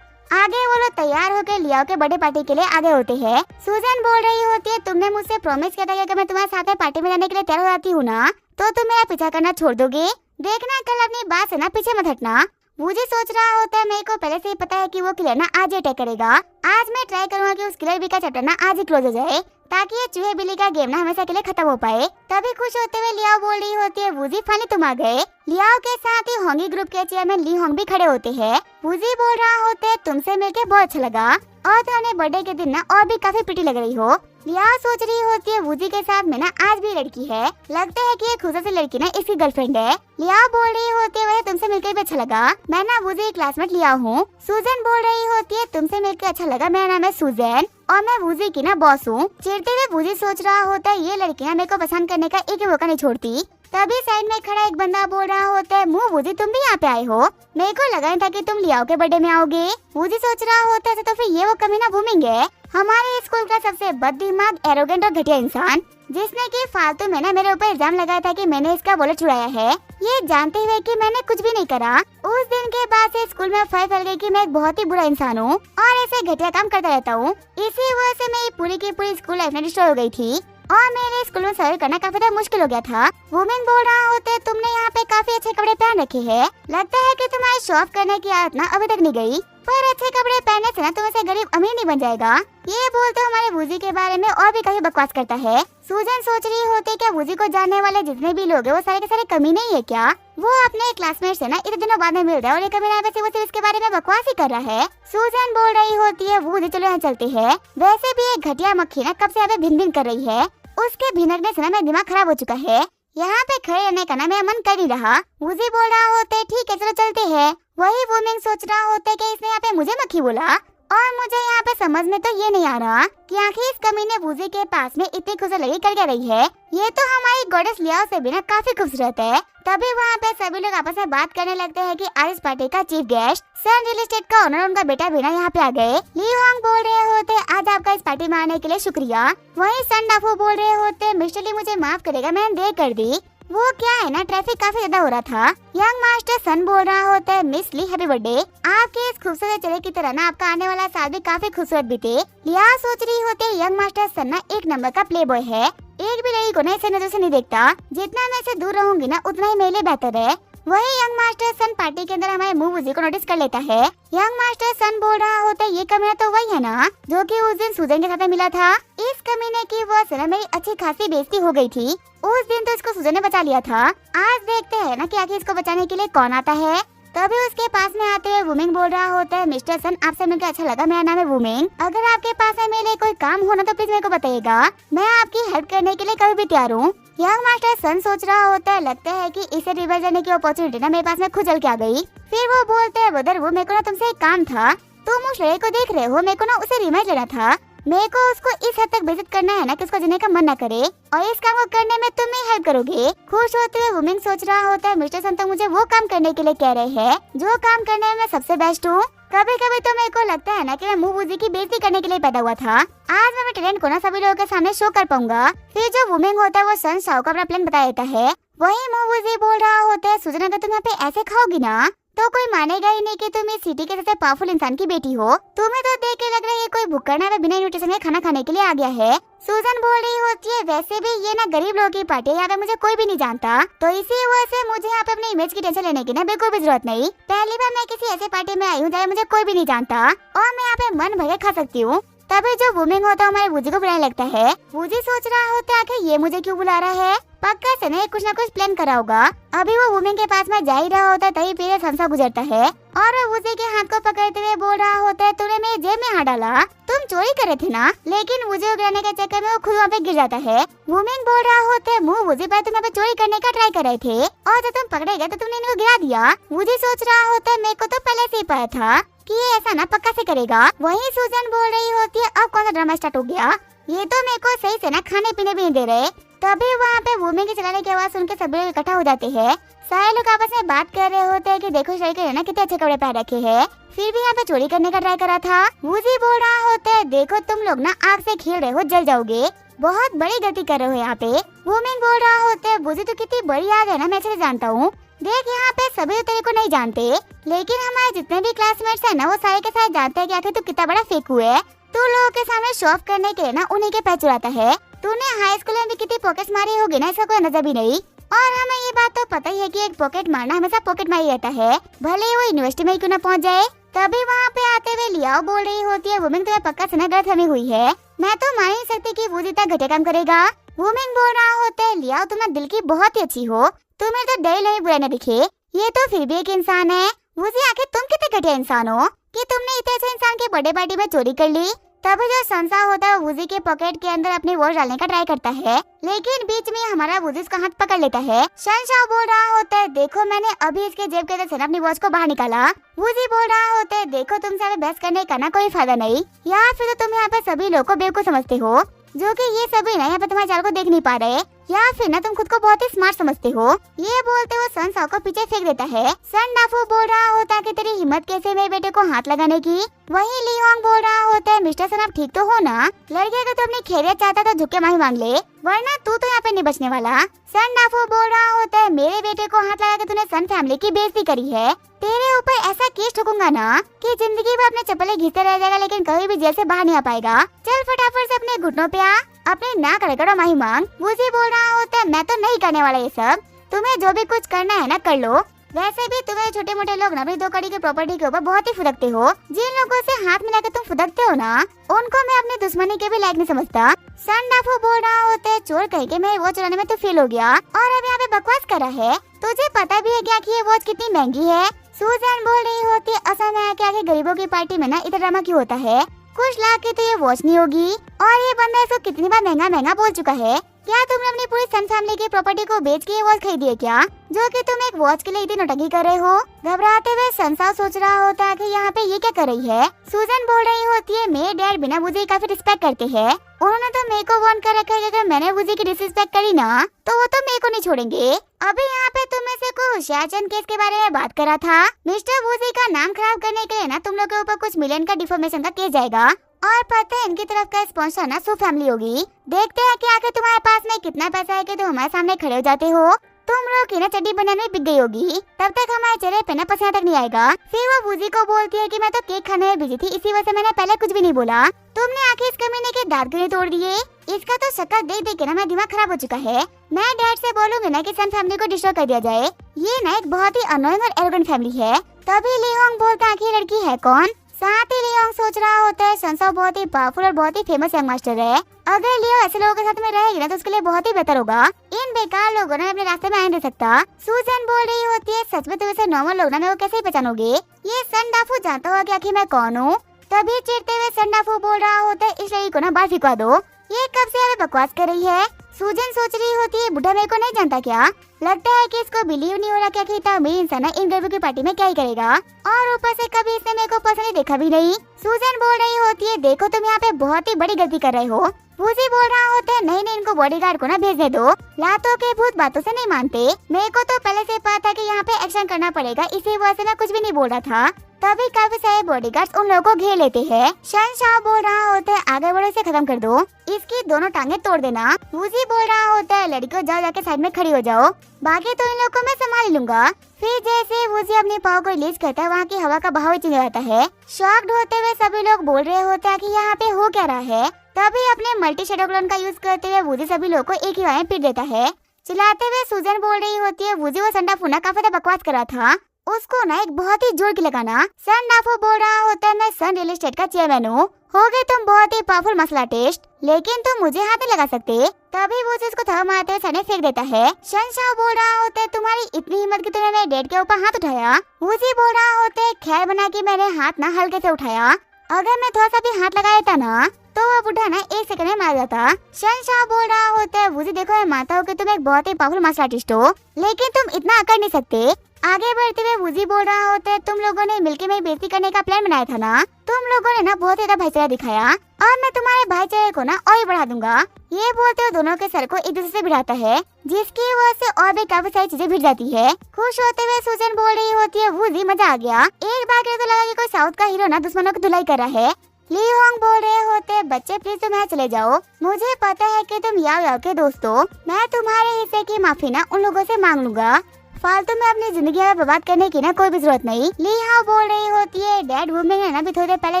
आगे वो लोग तैयार होकर लियाओ के बर्थडे पार्टी के लिए आगे होते हैं। सूजन बोल रही होती है तुमने मुझसे प्रॉमिस किया था कि अगर मैं तुम्हारे साथ में पार्टी में जाने के लिए तैयार हो जाती हूँ ना तो तुम मेरा पीछा करना छोड़ दोगे, देखना कल अपनी बात से ना पीछे मत हटना। मुझे सोच रहा होता है मेरे को पहले से ही पता है कि वो किलर ना आज ही अटैक करेगा। आज मैं ट्राई करूंगा कि उस किलर बी का चैप्टर ना आज ही क्लोज हो जाए ताकि ये चूहे बिल्ली का गेम ना हमेशा के लिए खत्म हो पाए। तभी खुश होते हुए लियाओ बोल रही होती है वुजी फाइनली तुम आ गए। लियाओ के साथ ही होंगी ग्रुप के चेयरमैन ली होंग भी खड़े होते हैं। वुजी बोल रहा होता है तुमसे मिलके बहुत अच्छा लगा और तुम्हारे बर्थडे के दिन ना और भी काफी प्रिटी लग रही हो। लियाओ सोच रही होती है वुजी के साथ में ना आज भी लड़की है, लगता है कि ये खूबसूरत सी लड़की ना इसकी गर्लफ्रेंड है। लियाओ बोल रही होती है वह तुमसे मिलकर भी अच्छा लगा, मैं ना वुजी क्लासमेट लियाओ हूँ। सूजन बोल रही होती है तुमसे मिलकर अच्छा लगा, मेरा नाम है सूजन और मैं वुजी की ना बॉस हूँ। चिढ़ते हुए वुजी सोच रहा होता है ये लड़की ना मेरे को पसंद करने का एक मौका नहीं छोड़ती। तभी साइड में खड़ा एक बंदा बोल रहा होता है मुँह वुजी तुम भी यहाँ पे आए हो, मेरे को लगा नहीं था कि तुम लियाओ के बर्थडे में आओगे। वुजी सोच रहा होता है तो फिर ये वो कमीना वुमिंग है, हमारे स्कूल का सबसे बददिमाग एरोगेंट और घटिया इंसान जिसने कि फालतू में ना मेरे ऊपर इल्जाम लगाया था कि मैंने इसका वॉलेट चुराया है, ये जानते हुए कि मैंने कुछ भी नहीं करा। उस दिन के बाद से स्कूल में अफवाह फैल गई कि मैं एक बहुत ही बुरा इंसान हूँ और ऐसे घटिया काम करता रहता हूँ। इसी वजह से मेरी पूरी की पूरी स्कूल लाइफ में डिस्ट्रॉय हो गई थी। और मेरे स्कूल में सर्वाइव करना काफी ज्यादा मुश्किल हो गया था। वुमेन बोल रहा होते तुमने यहाँ पे काफी अच्छे कपड़े पहन रखे हैं, लगता है कि तुम्हारी शो ऑफ करने की आदत ना अभी तक नहीं गई, पर अच्छे कपड़े पहनने से ना तुम ऐसे गरीब अमीर नहीं बन जाएगा। ये बोलते हमारे वूजी के बारे में और भी काफी बकवास करता है। सूजन सोच रही होती क्या वूजी को जानने वाले जितने भी लोग हैं वो सारे के सारे कमी नहीं है क्या? वो अपने क्लासमेट से ना इतने दिनों बाद में मिल रहा है और ये कभी वैसे वो सिर्फ इसके बारे में बकवास ही कर रहा है। सूजन बोल रही होती है वूजी चलो यहाँ चलते हैं। वैसे भी एक घटिया मक्खी ना कब से यहाँ पे भिन भिन कर रही है, उसके भिनकने से ना मेरा दिमाग खराब हो चुका है, यहाँ पे खड़े रहने का ना मेरा मन कर ही रहा। वूजी बोल रहा होते ठीक है चलो चलते हैं। वही वुमेन सोच रहा होता है कि इसने यहाँ पे मुझे मक्खी बोला, और मुझे यहाँ पे समझ में तो ये नहीं आ रहा कि आखिर इस कमीने वूजी के पास में इतनी खूबसूरत लड़की कर क्या रही है। ये तो हमारी गॉडेस लियाओ से भी ना काफी खूबसूरत है। तभी वहाँ पे सभी लोग आपस में बात करने लगते हैं कि आज इस पार्टी का चीफ गेस्ट सन रियल एस्टेट का ओनर उनका बेटा भी ना यहाँ पे आ गए। ली होंग बोल रहे होते आज आपका इस पार्टी में आने के लिए शुक्रिया। वही सन डाफू बोल रहे होते मिस्टर ली मुझे माफ करेगा मैंने देर कर दी, वो क्या है ना ट्रैफिक काफी ज्यादा हो रहा था। यंग मास्टर सन बोल रहा होता है मिस ली हैप्पी बर्थडे, आपके इस खूबसूरत चेहरे की तरह ना आपका आने वाला साल भी काफी खूबसूरत बीते। लिया सोच रही होती है यंग मास्टर सन ना एक नंबर का प्ले बॉय है, एक भी लड़की को ना ऐसे नजर से नहीं देखता, जितना मैं इससे दूर रहूंगी ना उतना ही मेरे लिए बेहतर है। वही यंग मास्टर सन पार्टी के अंदर हमारे मुंह वूजी को नोटिस कर लेता है। यंग मास्टर सन बोल रहा होता है ये कमीना तो वही है ना जो कि उस दिन सूजन के साथ मिला था। इस कमीने की वो से मेरी अच्छी खासी बेइज्जती हो गई थी, उस दिन तो इसको सूजन ने बचा लिया था। आज देखते हैं ना कि आखिर इसको बचाने के लिए कौन आता है। तभी उसके पास में आते हुए वुमेन बोल रहा होता है मिस्टर सन आपसे मिलकर अच्छा लगा, मेरा नाम है वुमेन, अगर आपके पास में मेरे लिए कोई काम हो ना तो प्लीज मेरे को बताइएगा, मैं आपकी हेल्प करने के लिए कभी भी तैयार हूँ। यंग मास्टर सन सोच रहा होता है लगता है कि इसे रिवर्स जाने की अपॉर्चुनिटी ना मेरे पास में खुद चल के आ गई। फिर वो बोलते हैं ब्रदर वो मेरे को ना तुमसे एक काम था, तुम उस लड़के को देख रहे हो, मेरे को ना उसे रिवेंज लेना था, मेरे को उसको इस हद तक बेइज्जत करना है ना कि उसको जीने का मन न करे, और इस काम को करने में तुम ही हेल्प करोगे। खुश होते हुए वुमेन सोच रहा होता है मिस्टर सन तो मुझे वो काम करने के लिए कह रहे हैं जो काम करने में मैं सबसे बेस्ट हूँ। कभी कभी तो मेरे को लगता है ना कि मैं मुंह वूजी की बेइज्जती करने के लिए पैदा हुआ था, आज मैं टैलेंट को ना सभी लोगों के सामने शो कर पाऊंगा। फिर जो वुमेन होता है वो सन शाओ को अपना प्लान बता देता है। वही मुंह वूजी बोल रहा होता है सूजन अगर तुम यहाँ पे ऐसे खाओगी ना तो कोई मानेगा ही नहीं कि तुम इस सिटी के सबसे पावरफुल इंसान की बेटी हो, तुम्हें तो देख के लग रहा है कोई भुक्कड़ ना बिना इन्विटेशन के खाना खाने के लिए आ गया है। सूजन बोल रही होती है वैसे भी ये ना गरीब लोगों की पार्टी है, यहाँ पे मुझे कोई भी नहीं जानता, तो इसी वजह से मुझे यहाँ पे अपनी इमेज की टेंशन लेने की ना बिल्कुल भी जरूरत नहीं। पहली बार मैं किसी ऐसे पार्टी में आई हूँ जहाँ मुझे कोई भी नहीं जानता और मैं यहाँ पे मन भर खा सकती हूँ। तभी जो वुमेन होता है हमारे वूजी को बुलाने लगता है। वूजी सोच रहा होता है आखिर ये मुझे क्यों बुला रहा है, पक्का से ने कुछ ना कुछ प्लान करा होगा। अभी वो वुमेन के पास में जा ही रहा होता है तभी पीछे संसा गुजरता है और वो वूजी के हाथ को पकड़ते हुए बोल रहा होता है तूने मेरी जेब में हाथ डाला, तुम चोरी कर रहे थे ना। लेकिन वूजी को गिराने के चक्कर में वो खुद वहाँ पे गिर जाता है। वुमेन बोल रहा होता है मुँह वूजी पर तुम यहाँ पे चोरी करने का ट्राई कर रहे थे और जब तुम पकड़े गए तो तुमने इनको गिरा दिया। वूजी सोच रहा होता है मेरे को तो पहले से ही पता था कि ये ऐसा ना पक्का से करेगा। वही सूजन बोल रही होती है अब कौन सा ड्रामा स्टार्ट हो गया, ये तो मेरे को सही से ना खाने पीने भी नहीं दे रहे। तभी वहाँ पे वुमेन के चलाने की आवाज सुन के सभी लोग इकट्ठा हो जाते हैं। सारे लोग आपस में बात कर रहे होते हैं कि देखो इस लड़के ने ना कितने अच्छे कपड़े पहन रखे हैं, फिर भी यहाँ पे चोरी करने का ट्राई करा था। वूजी बोल रहा होता है देखो तुम लोग ना आग से खेल रहे हो, जल जाओगे, बहुत बड़ी गलती कर रहे हो यहाँ पे। वुमेन बोल रहा होता है वूजी तो कितनी बड़ी आग है ना, मैं अच्छे से जानता हूँ, देख यहाँ पे सभी तेरे को नहीं जानते लेकिन हमारे जितने भी क्लासमेट्स हैं ना वो सारे के सारे जानते हैं कि आखिर तू कितना बड़ा फेक हुआ है, तू लोगों के सामने शो ऑफ करने के लिए ना उन्हीं के पैर चुराता है। तूने हाई स्कूल में भी कितनी पॉकेट मारी होगी ना, इसका कोई नजर भी नहीं, और हमें ये बात तो पता ही है कि एक पॉकेट मारना हमेशा पॉकेट मारी रहता है, भले ही वो यूनिवर्सिटी में क्यों न पहुँच जाए। तभी वहाँ पे आते हुए लियाओ बोल रही होती है वुमेन तुम्हें पक्का से ना गलतफहमी हुई है, मैं तो मान ही सकती कि वूजी इतना घटिया काम करेगा। वुमेन बोल रहा होता है लियाओ तुम ना दिल की बहुत ही अच्छी हो, तुम्हें तो डर नहीं बुरा न दिखे, ये तो फिर भी एक इंसान है। वूजी आखिर तुम कितने घटिया इंसान हो कि तुमने इतने अच्छे इंसान की बर्थडे पार्टी में चोरी कर ली। तभी जो संसा होता है वूजी के पॉकेट के अंदर अपनी वॉच डालने का ट्राई करता है लेकिन बीच में हमारा वूजी उसका हाथ पकड़ लेता है। शनशाओ बोल रहा होता है देखो मैंने अभी इसके जेब के अंदर से अपनी वॉच को बाहर निकाला। वूजी बोल रहा होता है देखो तुमसे बहस करने का ना कोई फायदा नहीं, या फिर तो तुम यहाँ पे सभी लोग को बेवकूफ समझते हो जो कि ये सभी ना यहाँ पे तुम्हारे चाल को देख नहीं पा रहे, या फिर ना तुम खुद को बहुत ही स्मार्ट समझते हो। ये बोलते हुए सन साओ को पीछे फेंक देता है। सन डाफू बोल रहा होता है कि तेरी हिम्मत कैसे मेरे बेटे को हाथ लगाने की। वही ली होंग बोल रहा होता है मिस्टर सन आप ठीक तो हो ना, लड़के अगर तू अपनी खैरियत चाहता तो झुक के माफी मांग ले वरना तू तो यहाँ पे नहीं बचने वाला। सन डाफू बोल रहा होता है मेरे बेटे को हाथ लगा के तूने सन फैमिली की बेइज्जती करी है, तेरे ऊपर ऐसा केस ठोकूंगा ना कि जिंदगी में अपने चप्पलें घिसते रह जाएगा लेकिन कभी भी जेल से बाहर नहीं आ पाएगा। चल फटाफट से अपने घुटनों पे आ। अपने ना करे करो माही मांग। वूजी बोल रहा होता है मैं तो नहीं करने वाला ये सब, तुम्हें जो भी कुछ करना है ना कर लो। वैसे भी तुम्हें छोटे मोटे लोग ना अपनी 2 कड़ी की प्रॉपर्टी के ऊपर बहुत ही फुदकते हो। जिन लोगों से हाथ मिलाकर तुम फुदकते हो ना, उनको मैं अपनी दुश्मनी के भी लायक नहीं समझता। सन डाफू बोल रहा होता है चोर कह के मेरी वॉच चुराने में तो फेल हो गया और अब यहाँ पे बकवास कर रहा है। तुझे पता भी है क्या कि ये वॉच कितनी महंगी है? सुजैन बोल रही होती है असल में आके आके गरीबों की पार्टी में ना इतना ड्रामा क्यों होता है? कुछ लाख की तो ये वॉच नहीं होगी और ये बंदा इसको कितनी बार महंगा महंगा बोल चुका है। क्या तुमने अपनी पूरी सन फैमिली की प्रॉपर्टी को बेच के ये वॉच खरीदी है क्या, जो कि तुम एक वॉच के लिए इतनी नौटंकी कर रहे हो? घबराते हुए संसार सोच रहा होता है कि यहाँ पे ये क्या कर रही है। सुजन बोल रही होती है मेरे डैड बिना वूजी काफी रिस्पेक्ट करते हैं। उन्होंने तो मेरे को वार्न कर रखा है कि अगर मैंने वूजी की डिसरिस्पेक्ट करी ना तो वो तो मेरे को नहीं छोड़ेंगे। अभी यहाँ पे तुम में से कोई होशियारचंद केस के बारे में बात करा था। मिस्टर वूजी का नाम खराब करने के लिए ना तुम लोग के ऊपर कुछ मिलियन का डिफॉर्मेशन का केस जाएगा और पता है इनकी तरफ का स्पॉन्सर ना सू फैमिली होगी। देखते हैं कि आखिर तुम्हारे पास में कितना पैसा है कि तुम हमारे सामने खड़े हो जाते हो। तुम लोग की ना चड्डी बनाने में बिक गई होगी, तब तक हमारे चेहरे पे ना पसीना तक नहीं आएगा। फिर वो वूजी को बोलती है कि मैं तो केक खाने में बिजी थी, इसी वजह से मैंने पहले कुछ भी नहीं बोला। तुमने आखिर इस कमीने के दांत क्यों नहीं तोड़ दिए? इसका तो शक्ल देख देख के ना मेरा दिमाग खराब हो चुका है। मैं डैड से बोलूंगी ना कि सन फैमिली को डिस्ट्रॉय कर दिया जाए। ये ना एक बहुत ही अनोइंग और एरोगेंट फैमिली है। तभी ली होंग बोलता है कि लड़की है कौन। साथ ही लियोंग सोच रहा होता है संसार बहुत ही पावरफुल और बहुत ही फेमस यंग मास्टर है। अगर लियो ऐसे लोगों के साथ में रहेगी ना तो उसके लिए बहुत ही बेहतर होगा। इन बेकार लोगों ने अपने रास्ते में आने दे सकता। सुजन बोल रही होती है सच में तो वैसे नॉर्मल लोग ना मेरे को कैसे पहचानोगे? ये सन डाफू जानता होगा कि आखिर मैं कौन हूँ। तभी चिढ़ते हुए सन डाफू बोल रहा होता है इस लड़की को ना बाहर फिकवा दो, ये कब से हमें बकवास कर रही है। सुजन सोच रही होती है बुढ़ा मेरे को नहीं जानता क्या? लगता है कि इसको बिलीव नहीं हो रहा कि इतना अमीर इंसान है इन गरीबों की पार्टी में क्या ही करेगा, और ऊपर से कभी इसने मेरे को पर्सनली देखा भी नहीं। सुजन बोल रही होती है देखो तुम यहाँ पे बहुत ही बड़ी गलती कर रहे हो। वूजी बोल रहा होता है नहीं नहीं इनको बॉडीगार्ड को ना भेजने दो, लातों के भूत बातों से नहीं मानते। मेरे को तो पहले से पता था कि यहाँ पे एक्शन करना पड़ेगा, इसी वजह से मैं कुछ भी नहीं बोल रहा था। तभी काफी सारे बॉडीगार्ड्स उन लोगों को घेर लेते हैं। शनशाह बोल रहा होता है आगे बढ़ो इसे खत्म कर दो, इसकी दोनों टांगे तोड़ देना। वूजी बोल रहा होता है लड़की को जाओ जाके साइड में खड़ी हो जाओ, बाकी तो इन लोगों को मैं संभाल लूंगा। फिर जैसे वूजी अपनी पाव को रिलीज करता है वहाँ की हवा का बहाव चेंज हो जाता है। शॉक्ड होते हुए सभी लोग बोल रहे होते हैं कि यहाँ पे हो क्या रहा है। तभी अपने मल्टी शेडो क्लोन का यूज करते हुए वूजी सभी लोग को एक ही वार में पीट देता है। चिल्लाते हुए सुजन बोल रही होती है वूजी वो संडा फूना काफी ज्यादा बकवास कर रहा था, उसको ना एक बहुत ही जोर की लगाना। सन डाफो बोल रहा होता है मैं सन रियल एस्टेट का चेयरमैन हूँ, हो गए तुम बहुत ही पावरफुल मसला टेस्ट, लेकिन तुम मुझे हाथ नहीं लगा सकते। तभी वो उसको थप्पड़ मारते हुए सर फेंक देता है। शनशाह बोल रहा होता है तुम्हारी इतनी हिम्मत कि तुमने मेरे डैड के ऊपर हाथ उठाया। वूजी बोल रहा होता है खैर बना कि मैंने हाथ ना हल्के से उठाया, अगर मैं थोड़ा सा भी हाथ लगाया था ना तो वो बुढ़ा ना 1 सेकंड में मार जाता। शनशाह बोल रहा होता है वूजी देखो मैं मानता हूँ कि तुम एक बहुत ही पावरफुल मार्शल आर्टिस्ट हो, लेकिन तुम इतना कर नहीं सकते। आगे बढ़ते हुए वूजी बोल रहा होता है तुम लोगों ने मिलकर मेरी बेइज्जती करने का प्लान बनाया था ना, तुम लोगों ने ना बहुत ज्यादा भाईचारा दिखाया और मैं तुम्हारे भाईचारे को ना और ही बढ़ा दूंगा। ये बोलते हुए दोनों के सर को एक दूसरे से भिड़ाता है, जिसकी वजह से और भी काफी सारी चीजें भिड़ जाती है। खुश होते हुए सुजन बोल रही होती है वूजी मजा आ गया, एक बार के तो लगा कि कोई साउथ का हीरो ना दुश्मनों की धुलाई कर रहा है। ली होंग बोल रहे होते बच्चे प्लीज तुम यहाँ चले जाओ, मुझे पता है कि तुम याओ याओ के दोस्त हो, मैं तुम्हारे हिस्से की माफी ना उन लोगों से मांग लूंगा, फालतू में अपनी जिंदगी में बर्बाद करने की ना कोई भी जरूरत नहीं। ली हाओ बोल रही होती है डैड वुमेन ने ना भी थोड़ी देर पहले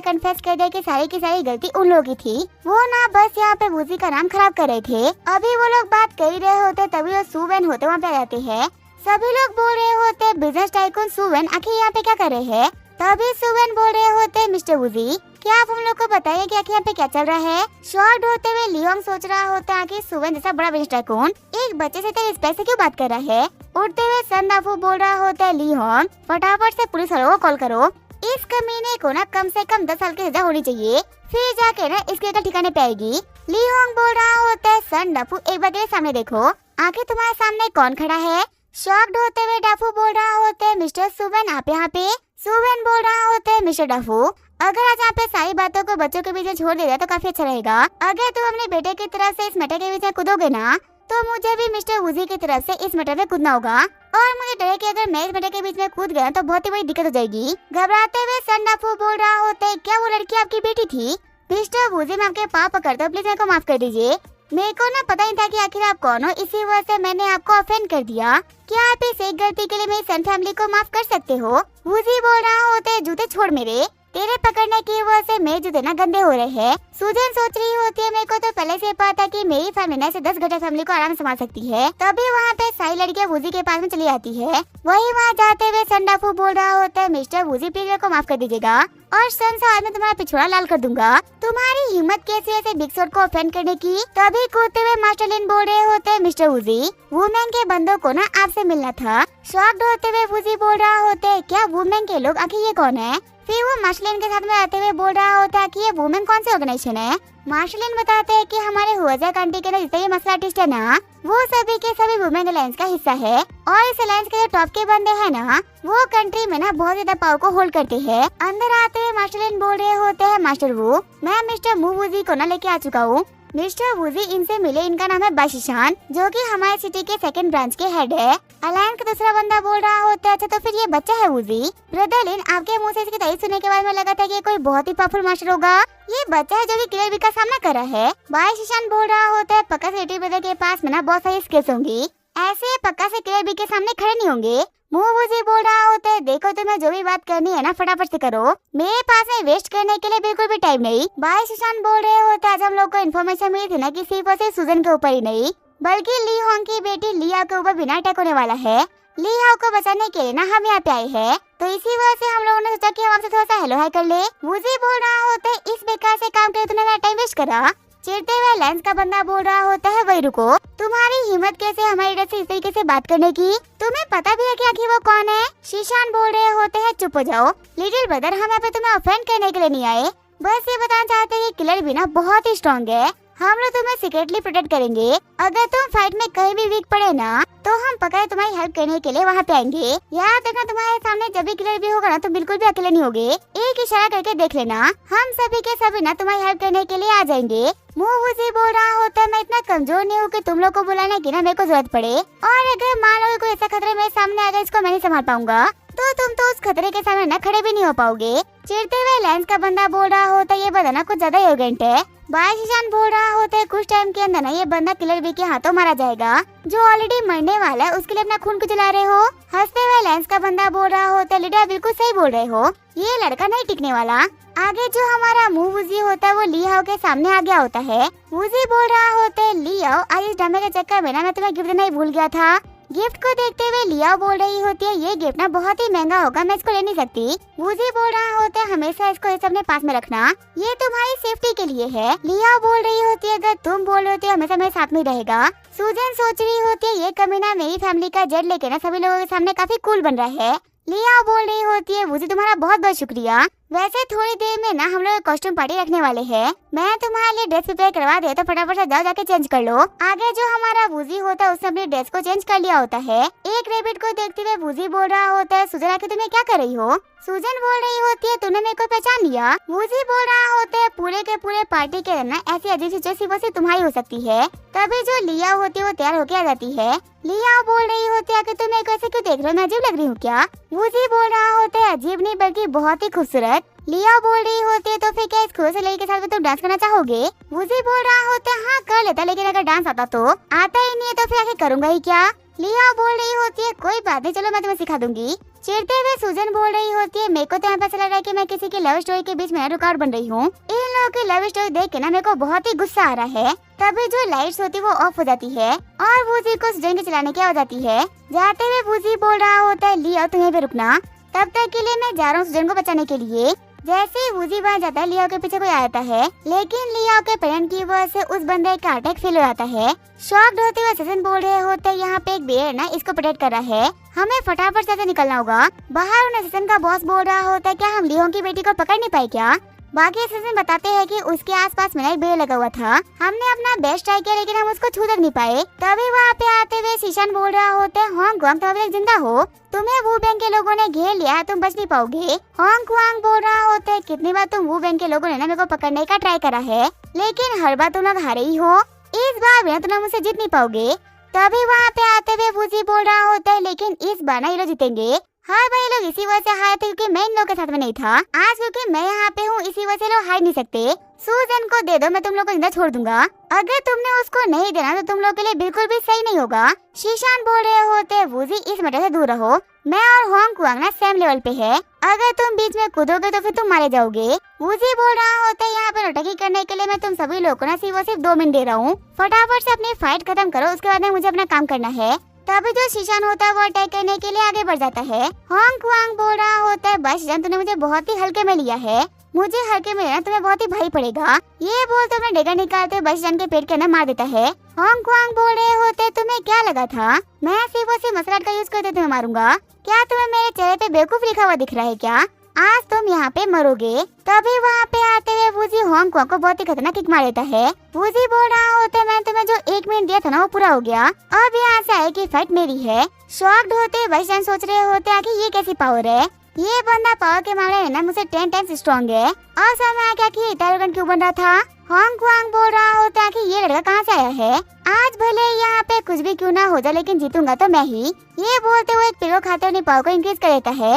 कन्फेस कर दिया कि सारी की सारी गलती उन लोगों की थी, वो ना बस यहाँ पे वूजी का नाम खराब कर रहे थे। अभी वो लोग बात कर ही रहे होते तभी वो सुवेन होते वहाँ पे आ जाते हैं। सभी लोग बोल रहे होते बिजनेस टाइकून सुवेन आखिर यहाँ पे क्या कर रहे हैं। तभी सुवेन बोल रहे होते मिस्टर वूजी क्या आप हम लोग को बताइए कि आखिर यहाँ पे क्या चल रहा है। शॉक्ड होते हुए लियोंग सोच रहा होता है कि सुवेन जैसा बड़ा बिजनेस टाइकून एक बच्चे से तेरे रिस्पेक्ट से क्यों बात कर रहा है। उठते हुए सन डाफू बोल रहा होता है लियोंग फटाफट से पुलिस वालों को कॉल करो, इस कमीने को ना कम से कम 10 साल की सजा होनी चाहिए, फिर जाके ना इसके का ठिकाने पे आएगी। लियोंग बोल रहा होता है सन डाफू एक बार के सामने देखो, आखिर तुम्हारे सामने कौन खड़ा है। शॉक्ड होते हुए डाफू बोल रहा होता है मिस्टर सुवेन आप यहाँ पे। सुवेन बोल रहा होता है मिस्टर डाफू अगर आज यहाँ पे सारी बातों को बच्चों के बीच में छोड़ दे तो काफी अच्छा रहेगा, अगर तुम अपने बेटे की तरफ से इस मैटर के बीच में कूदोगे ना तो मुझे भी मिस्टर वूजी की तरफ से इस मैटर में कूदना होगा, और मुझे डर है कि अगर मैं इस मैटर के बीच में कूद गया तो बहुत ही बड़ी दिक्कत हो जाएगी। घबराते हुए सन डाफू बोल रहा होता है क्या वो लड़की आपकी बेटी थी। मिस्टर वूजी मैं आपके पाँव पकड़ता हूँ, प्लीज मेरे को माफ कर दीजिए, मेरे को ना पता नहीं था कि आखिर आप कौन हो, इसी वजह से मैंने आपको ऑफेंड कर दिया, क्या आप इस एक गलती के लिए मेरी सन फैमिली को माफ कर सकते हो। वूजी बोल रहा होता है जूते छोड़ मेरे। तेरे पकड़ने की वजह से मेरे जूते ना गंदे हो रहे हैं। सूजन सोच रही होती है मेरे को तो पहले से पता था कि मेरी फैमिली ना ऐसे 10 घंटे फैमिली को आराम से संभाल सकती है। तभी वहाँ पे सारी लड़कियाँ वूजी के पास में चली आती है। वही वहाँ जाते हुए संडाफू बोल रहा होता है, मिस्टर वूजी प्लीज मेरे को माफ कर दीजिएगा और संसार में तुम्हारा पिछड़ा लाल कर दूंगा। तुम्हारी हिम्मत कैसी है ऐसे बिग शॉट को ऑफेंड करने की। तभी कूदते हुए मास्टर लिन बोल रहे होते हैं, मिस्टर वूजी वुमेन के बंदों को ना आपसे मिलना था। शॉक्ड होते हुए वूजी बोल रहा होता है, क्या वुमेन के लोग, आखिर ये कौन है। फिर वो मार्शलिन के साथ में आते हुए बोल रहा होता है कि ये वुमेन कौन सी ऑर्गेनाइजेशन है। मार्शलिन बताते हैं कि हमारे हुआजा कंट्री के जितने भी मसला आर्टिस्ट है ना, वो सभी के सभी वुमेन अलायंस का हिस्सा है। और इस अलायंस के जो टॉप के बंदे हैं ना, वो कंट्री में ना बहुत ज्यादा पावर को होल्ड करते हैं। अंदर आते हुए मार्शलिन बोल रहे होते हैं, मास्टर वू मैं मिस्टर मू वूजी को ना लेके आ चुका हूँ। मिस्टर वूजी इनसे मिले, इनका नाम है बाशिशान जो कि हमारे सिटी के सेकंड ब्रांच के हेड है। अलायंस का दूसरा बंदा बोल रहा होता है, अच्छा तो फिर ये बच्चा है वूजी। ब्रदर लिन आपके मुंह से इसकी तारीफ सुनने के बाद में लगा था कि कोई बहुत ही पावरफुल मास्टर होगा। ये बच्चा है जो कि किलर बी का सामना कर रहा है। बाशिशान बोल रहा होता है, पक्का से लिटिल ब्रदर के पास में ना बहुत सारी स्किल्स होंगी, ऐसे पक्का से किलर बी के सामने खड़े नहीं होंगे। मुंह वूजी बोल रहा होता है, देखो तुम्हें जो भी बात करनी है ना फटाफट से करो, मेरे पास में वेस्ट करने के लिए बिल्कुल भी टाइम नहीं। भाई सुशांत बोल रहे होते, आज हम लोग को इन्फॉर्मेशन मिली थी ना कि सिर्फ और सिर्फ सुजन के ऊपर ही नहीं बल्कि ली होंग की बेटी लिया के ऊपर बिना अटैक होने वाला है। ली हाउ को बचाने के लिए ना हम यहाँ पे आए हैं, तो इसी वजह से हम लोगों ने सोचा कि हम आपसे थोड़ा सा हेलो हाय कर ले। वूजी बोल रहा होता है, इस बेकार से काम के तूने टाइम वेस्ट करा। चिढ़ते हुए लेंस का बंदा बोल रहा होता है, वही रुको, तुम्हारी हिम्मत कैसे हमारी डर से इस तरीके से बात करने की, तुम्हें पता भी है कि आखिर वो कौन है। शीशान बोल रहे होते हैं, चुप हो जाओ लिटिल ब्रदर, हम यहाँ पे तुम्हें ऑफेंड करने के लिए नहीं आए, बस ये बताना चाहते हैं कि किलर भी ना बहुत ही स्ट्रॉन्ग है, हम लोग तुम्हें सीक्रेटली प्रोटेक्ट करेंगे। अगर तुम फाइट में कहीं भी वीक पड़े ना तो हम पक्का तुम्हारी हेल्प करने के लिए वहाँ पे आएंगे। याद रखना तुम्हारे सामने जब भी किलर भी होगा ना तो बिल्कुल भी अकेले नहीं होगे, एक इशारा करके देख लेना, हम सभी के सभी ना तुम्हारी हेल्प करने के लिए आ जाएंगे। मुंह वूजी बोल रहा होता है, मैं इतना कमजोर नहीं हूँ कि तुम लोग को बुलाने की ना मेरे को जरूरत पड़े, और अगर मान लो कोई ऐसा खतरा मेरे सामने आ गया इसको मैं नहीं संभाल पाऊंगा तो तुम तो उस खतरे के सामने न खड़े भी नहीं हो पाओगे। चिढ़ते हुए लेंस का बंदा बोल रहा होता है, ये बताना कुछ ज्यादा एरोगेंट है। बाशिशान बोल रहा होता है, कुछ टाइम के अंदर ना ये बंदा किलर बी के हाथों मारा जाएगा जो ऑलरेडी मरने वाला है, उसके लिए अपना खून को जला रहे हो। हंसते हुए लेंस का बंदा बोल रहा होता है, लिडा बिल्कुल सही बोल रहे हो, ये लड़का नहीं टिकने वाला। आगे जो हमारा मुंह वूजी होता है वो ली हाउ के सामने आ गया होता है। वूजी बोल रहा होता है, ली हाउ आज इस ड्रामे के चक्कर में ना मैं तुम्हें गिफ्ट देना ही भूल गया था। गिफ्ट को देखते हुए लिया बोल रही होती है, ये गिफ्ट ना बहुत ही महंगा होगा, मैं इसको ले नहीं सकती। वूजी बोल रहा होता है, हमेशा इसको इस अपने पास में रखना, ये तुम्हारी सेफ्टी के लिए है। लिया बोल रही होती है, अगर तुम बोल रहे होती हमेशा मेरे साथ में रहेगा। सूजन सोच रही होती है, ये कमीना मेरी फैमिली का जेट लेके ना सभी लोगों के सामने काफी कूल बन रहा है। लिया बोल रही होती है, वूजी तुम्हारा बहुत बहुत शुक्रिया, वैसे थोड़ी देर में ना हम लोग कॉस्ट्यूम पार्टी रखने वाले हैं, मैं तुम्हारे लिए ड्रेस प्रिपेयर करवा दे तो फटाफट से जाओ जाके चेंज कर लो। आगे जो हमारा वूजी होता है उसने अपनी ड्रेस को चेंज कर लिया होता है। एक रेबिट को देखते हुए वूजी बोल रहा होता है, सुजन आके तुम्हें क्या कर रही हो। सुजन बोल रही होती है, तूने मेरे को पहचान लिया। वूजी बोल रहा होता है, पूरे के पूरे पार्टी के ना ऐसी अजीब सिचुएशन वो सिर्फ तुम्हारी हो सकती है। तभी जो लिया होती है वो तैयार होके आ जाती है। लिया बोल रही होती है, तुम मेरे को ऐसे क्यों देख रहे हो, मैं अजीब लग रही हूँ क्या। वूजी बोल रहा होता है, अजीब नहीं बल्कि बहुत ही खूबसूरत। लिया बोल रही होती है, तो फिर क्या इस खूबसूरत लड़की के साथ में तुम डांस करना चाहोगे। वूजी बोल रहा होता है, हाँ कर लेता, लेकिन अगर डांस आता तो, आता ही नहीं है तो फिर आखिर करूंगा ही क्या। लिया बोल रही होती है, कोई बात नहीं, चलो मैं तुम्हें सिखा दूंगी। चिढ़ते हुए सूजन बोल रही होती है, मेरे को तो यहाँ पे ऐसा लग रहा है कि मैं किसी की लव स्टोरी के बीच में रुकावट बन रही हूँ। इन लोगों की लव स्टोरी देख के ना मेरे को बहुत ही गुस्सा आ रहा है। तभी जो लाइट्स होती है वो ऑफ हो जाती है और वूजी को सूजन के चलाने की आवाज आती है। जाते हुए वूजी बोल रहा होता है, लिया तुम्हें भी रुकना, तब तक के लिए मैं जा रहा हूँ सूजन को बचाने के लिए। जैसे ही वूजी वहाँ जाता है, लिया के पीछे कोई आता है, लेकिन लिया के पेरेंट की वजह से उस बंदे का अटैक फेल हो जाता है। शॉक्ड होते हुए सजन बोल रहे होते हैं, यहाँ पे एक बेर ना इसको प्रोटेक्ट कर रहा है, हमें फटाफट से निकलना होगा। बाहर उन्हें सजन का बॉस बोल रहा होता है, क्या हम लियों की बेटी को पकड़ नहीं पाए क्या। बाकी सजन बताते हैं कि उसके आसपास में एक बेर लगा हुआ था, हमने अपना बेस्ट ट्राई किया लेकिन हम उसको छू तक नहीं पाए। तभी वहाँ पे आते हुए शीशान बोल रहा होता है, होंग क्वांग तुम अभी तक जिंदा हो, तुम्हें वू बैंक के लोगों ने घेर लिया है, तुम बच नहीं पाओगे। होंग क्वांग बोल रहा होता है, कितनी बार तुम वू बैंक के लोगों ने ना मेरे को पकड़ने का ट्राई करा है, लेकिन हर बार तुम लोग हारे ही हो, इस बार भी तुम मुझसे जीत नहीं पाओगे। तभी वहाँ पे आते हुए वूजी बोल रहा होता है, लेकिन इस बार ना ये लोग जीतेंगे। हाँ भाई, लोग इसी वजह से हारे थे क्योंकि मैं इन लोगों के साथ में नहीं था, आज क्योंकि मैं यहाँ पे हूँ इसी वजह से लोग हार नहीं सकते। सूजन को दे दो, मैं तुम लोग को जिंदा छोड़ दूंगा, अगर तुमने उसको नहीं देना तो तुम लोग के लिए बिल्कुल भी सही नहीं होगा। शीशान बोल रहे होते, वूजी इस मैटर से दूर रहो, मैं और होंग क्वांग ना सेम लेवल पे है, अगर तुम बीच में कूदोगे तो फिर तुम मारे जाओगे। वूजी बोल रहा होता है यहाँ पे नौटंकी करने के लिए मैं तुम सभी लोगों को ना सिर्फ 2 मिनट दे रहा हूँ, फटाफट से अपनी फाइट खत्म करो, उसके बाद में मुझे अपना काम करना है। तभी जो शीशान होता है वो अटैक करने के लिए आगे बढ़ जाता है। होंग क्वांग बोल रहा होता है बस शीशान तूने मुझे बहुत ही हल्के में लिया है, मुझे हल्के में लेना तुम्हें बहुत ही भारी पड़ेगा। ये बोल तो अपना डेगर निकालते बस शीशान के पेट के अंदर मार देता है। होंग क्वांग बोल रहे होते तुम्हें क्या लगा था मैं सिर्फ मसलाट का यूज करते तुम्हें मारूंगा? क्या तुम्हें मेरे चेहरे पे बेवकूफ लिखा हुआ दिख रहा है क्या? आज तुम यहाँ पे मरोगे। तभी वहाँ पे आते हुए वूजी होंग क्वांग को बहुत ही खतरनाक किक मार देता है। वूजी बोल रहा होता है मैंने तुम्हें जो 1 मिनट दिया था ना वो पूरा हो गया, अब यहाँ से आए की फाइट मेरी है। शॉक्ड होते बच्चन सोच रहे होते हैं कि ये कैसी पावर है, ये बंदा पावर के मामले में ना मुझसे 10 टाइम्स स्ट्रॉन्ग है। और समय आ गया कि इतना एरोगेंट क्यों बन रहा था। होंग क्वांग बोल रहा होता है कि ये लड़का कहाँ से आया है, आज भले यहाँ पे कुछ भी क्यों ना हो जाए लेकिन जीतूंगा तो मैं ही। ये बोलते हुए एक पिलो खाते हुए पावर को इंक्रीज कर देता है।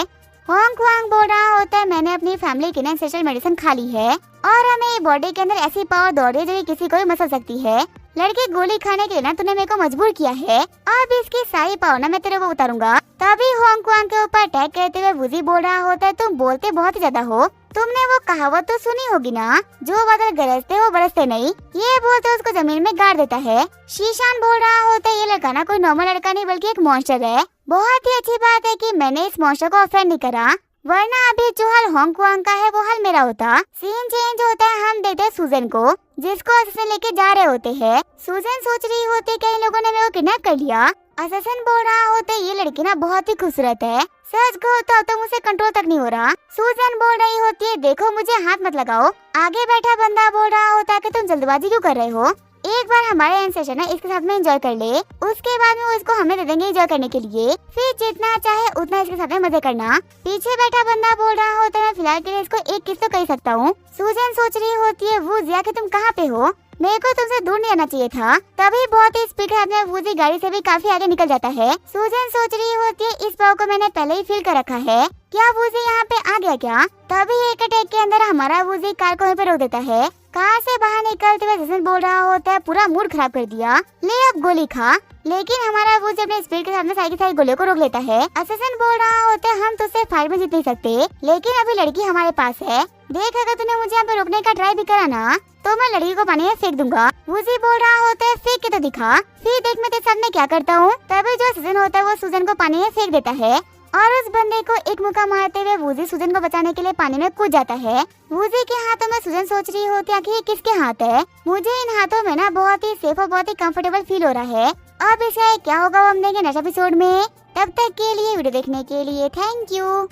होंग क्वांग बोल रहा होता है मैंने अपनी फैमिली की एंसेस्ट्रल मेडिसिन खा ली है और हमें बॉडी के अंदर ऐसी पावर दौड़ रही है जो किसी को भी मसल सकती है। लड़की गोली खाने के लिए ना तूने मेरे को मजबूर किया है, अब इसकी सारी पावर ना मैं तेरे को उतारूंगा। तभी होंग क्वांग के ऊपर अटैक करते हुए वूजी बोल रहा होता है तुम बोलते बहुत ही ज्यादा हो, तुमने वो कहावत तो सुनी होगी ना, जो बादल गरजते वो बरसते नहीं। ये बोलते उसको जमीन में गाड़ देता है। शीशान बोल रहा होता है ये लड़का ना कोई नॉर्मल लड़का नहीं बल्कि एक मॉन्स्टर है। बहुत ही अच्छी बात है कि मैंने इस मॉन्स्टर को ऑफेंड नहीं करा, वरना अभी जो हाल होंग क्वांग का है वो हाल मेरा होता। सीन चेंज होता है, हम देखते हैं सूजन को जिसको अससन लेके जा रहे होते हैं। सूजन सोच रही होती है कई लोगों ने मेरे को किडनैप कर लिया। अससन बोल रहा होता है ये लड़की ना बहुत ही खूबसूरत है, सच कहो तो मुझसे कंट्रोल तक नहीं हो रहा। सूजन बोल रही होती है देखो मुझे हाथ मत लगाओ। आगे बैठा बंदा बोल रहा होता है कि तुम जल्दबाजी क्यों कर रहे हो, एक बार हमारे एंड सेशन है इसके साथ में एंजॉय कर ले, उसके बाद में वो इसको हमें दे देंगे एंजॉय करने के लिए, फिर जितना चाहे उतना इसके साथ में मजे करना। पीछे बैठा बंदा बोल रहा होता है फिलहाल के लिए इसको एक किस तो कर सकता हूँ। सूजन सोच रही होती है वूजी कि तुम कहाँ पे हो, मेरे को तुमसे दूर नहीं आना चाहिए था। तभी बहुत ही स्पीड में वूजी गाड़ी से भी काफी आगे निकल जाता है। सूजन सोच रही होती है इस पावर को मैंने पहले ही फील कर रखा है, क्या वूजी यहाँ पे आ गया क्या? तभी एक अटैक के अंदर हमारा वूजी कार को वहीं पे रोक देता है। कार से बाहर निकलते हुए जसन बोल रहा होता है पूरा मूड खराब कर दिया, ले अब गोली खा। लेकिन हमारा वूजी अपने स्पीड के सामने सारी की सारी गोलियों को रोक लेता है। अससन बोल रहा होता है हम तुझसे फाइट में जीत नहीं सकते, लेकिन अभी लड़की हमारे पास है, देख अगर तूने मुझे यहाँ पे रोकने का ट्राई भी करा ना तो मैं लड़की को पानी में फेंक दूंगा। वूजी बोल रहा होता है फेंक के तो दिखा, फिर देख मैं तेरे साथ में क्या करता हूँ। तभी जो सूजन होता है वो सूजन को पानी में फेंक देता है और उस बंदे को एक मुक्का मारते हुए वूजी सूजन को बचाने के लिए पानी में कूद जाता है। वूजी के हाथों में सूजन सोच रही होती है कि ये किसके हाथ है, मुझे इन हाथों में ना बहुत ही सेफ और बहुत ही कंफर्टेबल फील हो रहा है। अब इसे क्या होगा वो हम देंगे नेक्स्ट एपिसोड में। तब तक के लिए वीडियो देखने के लिए थैंक यू।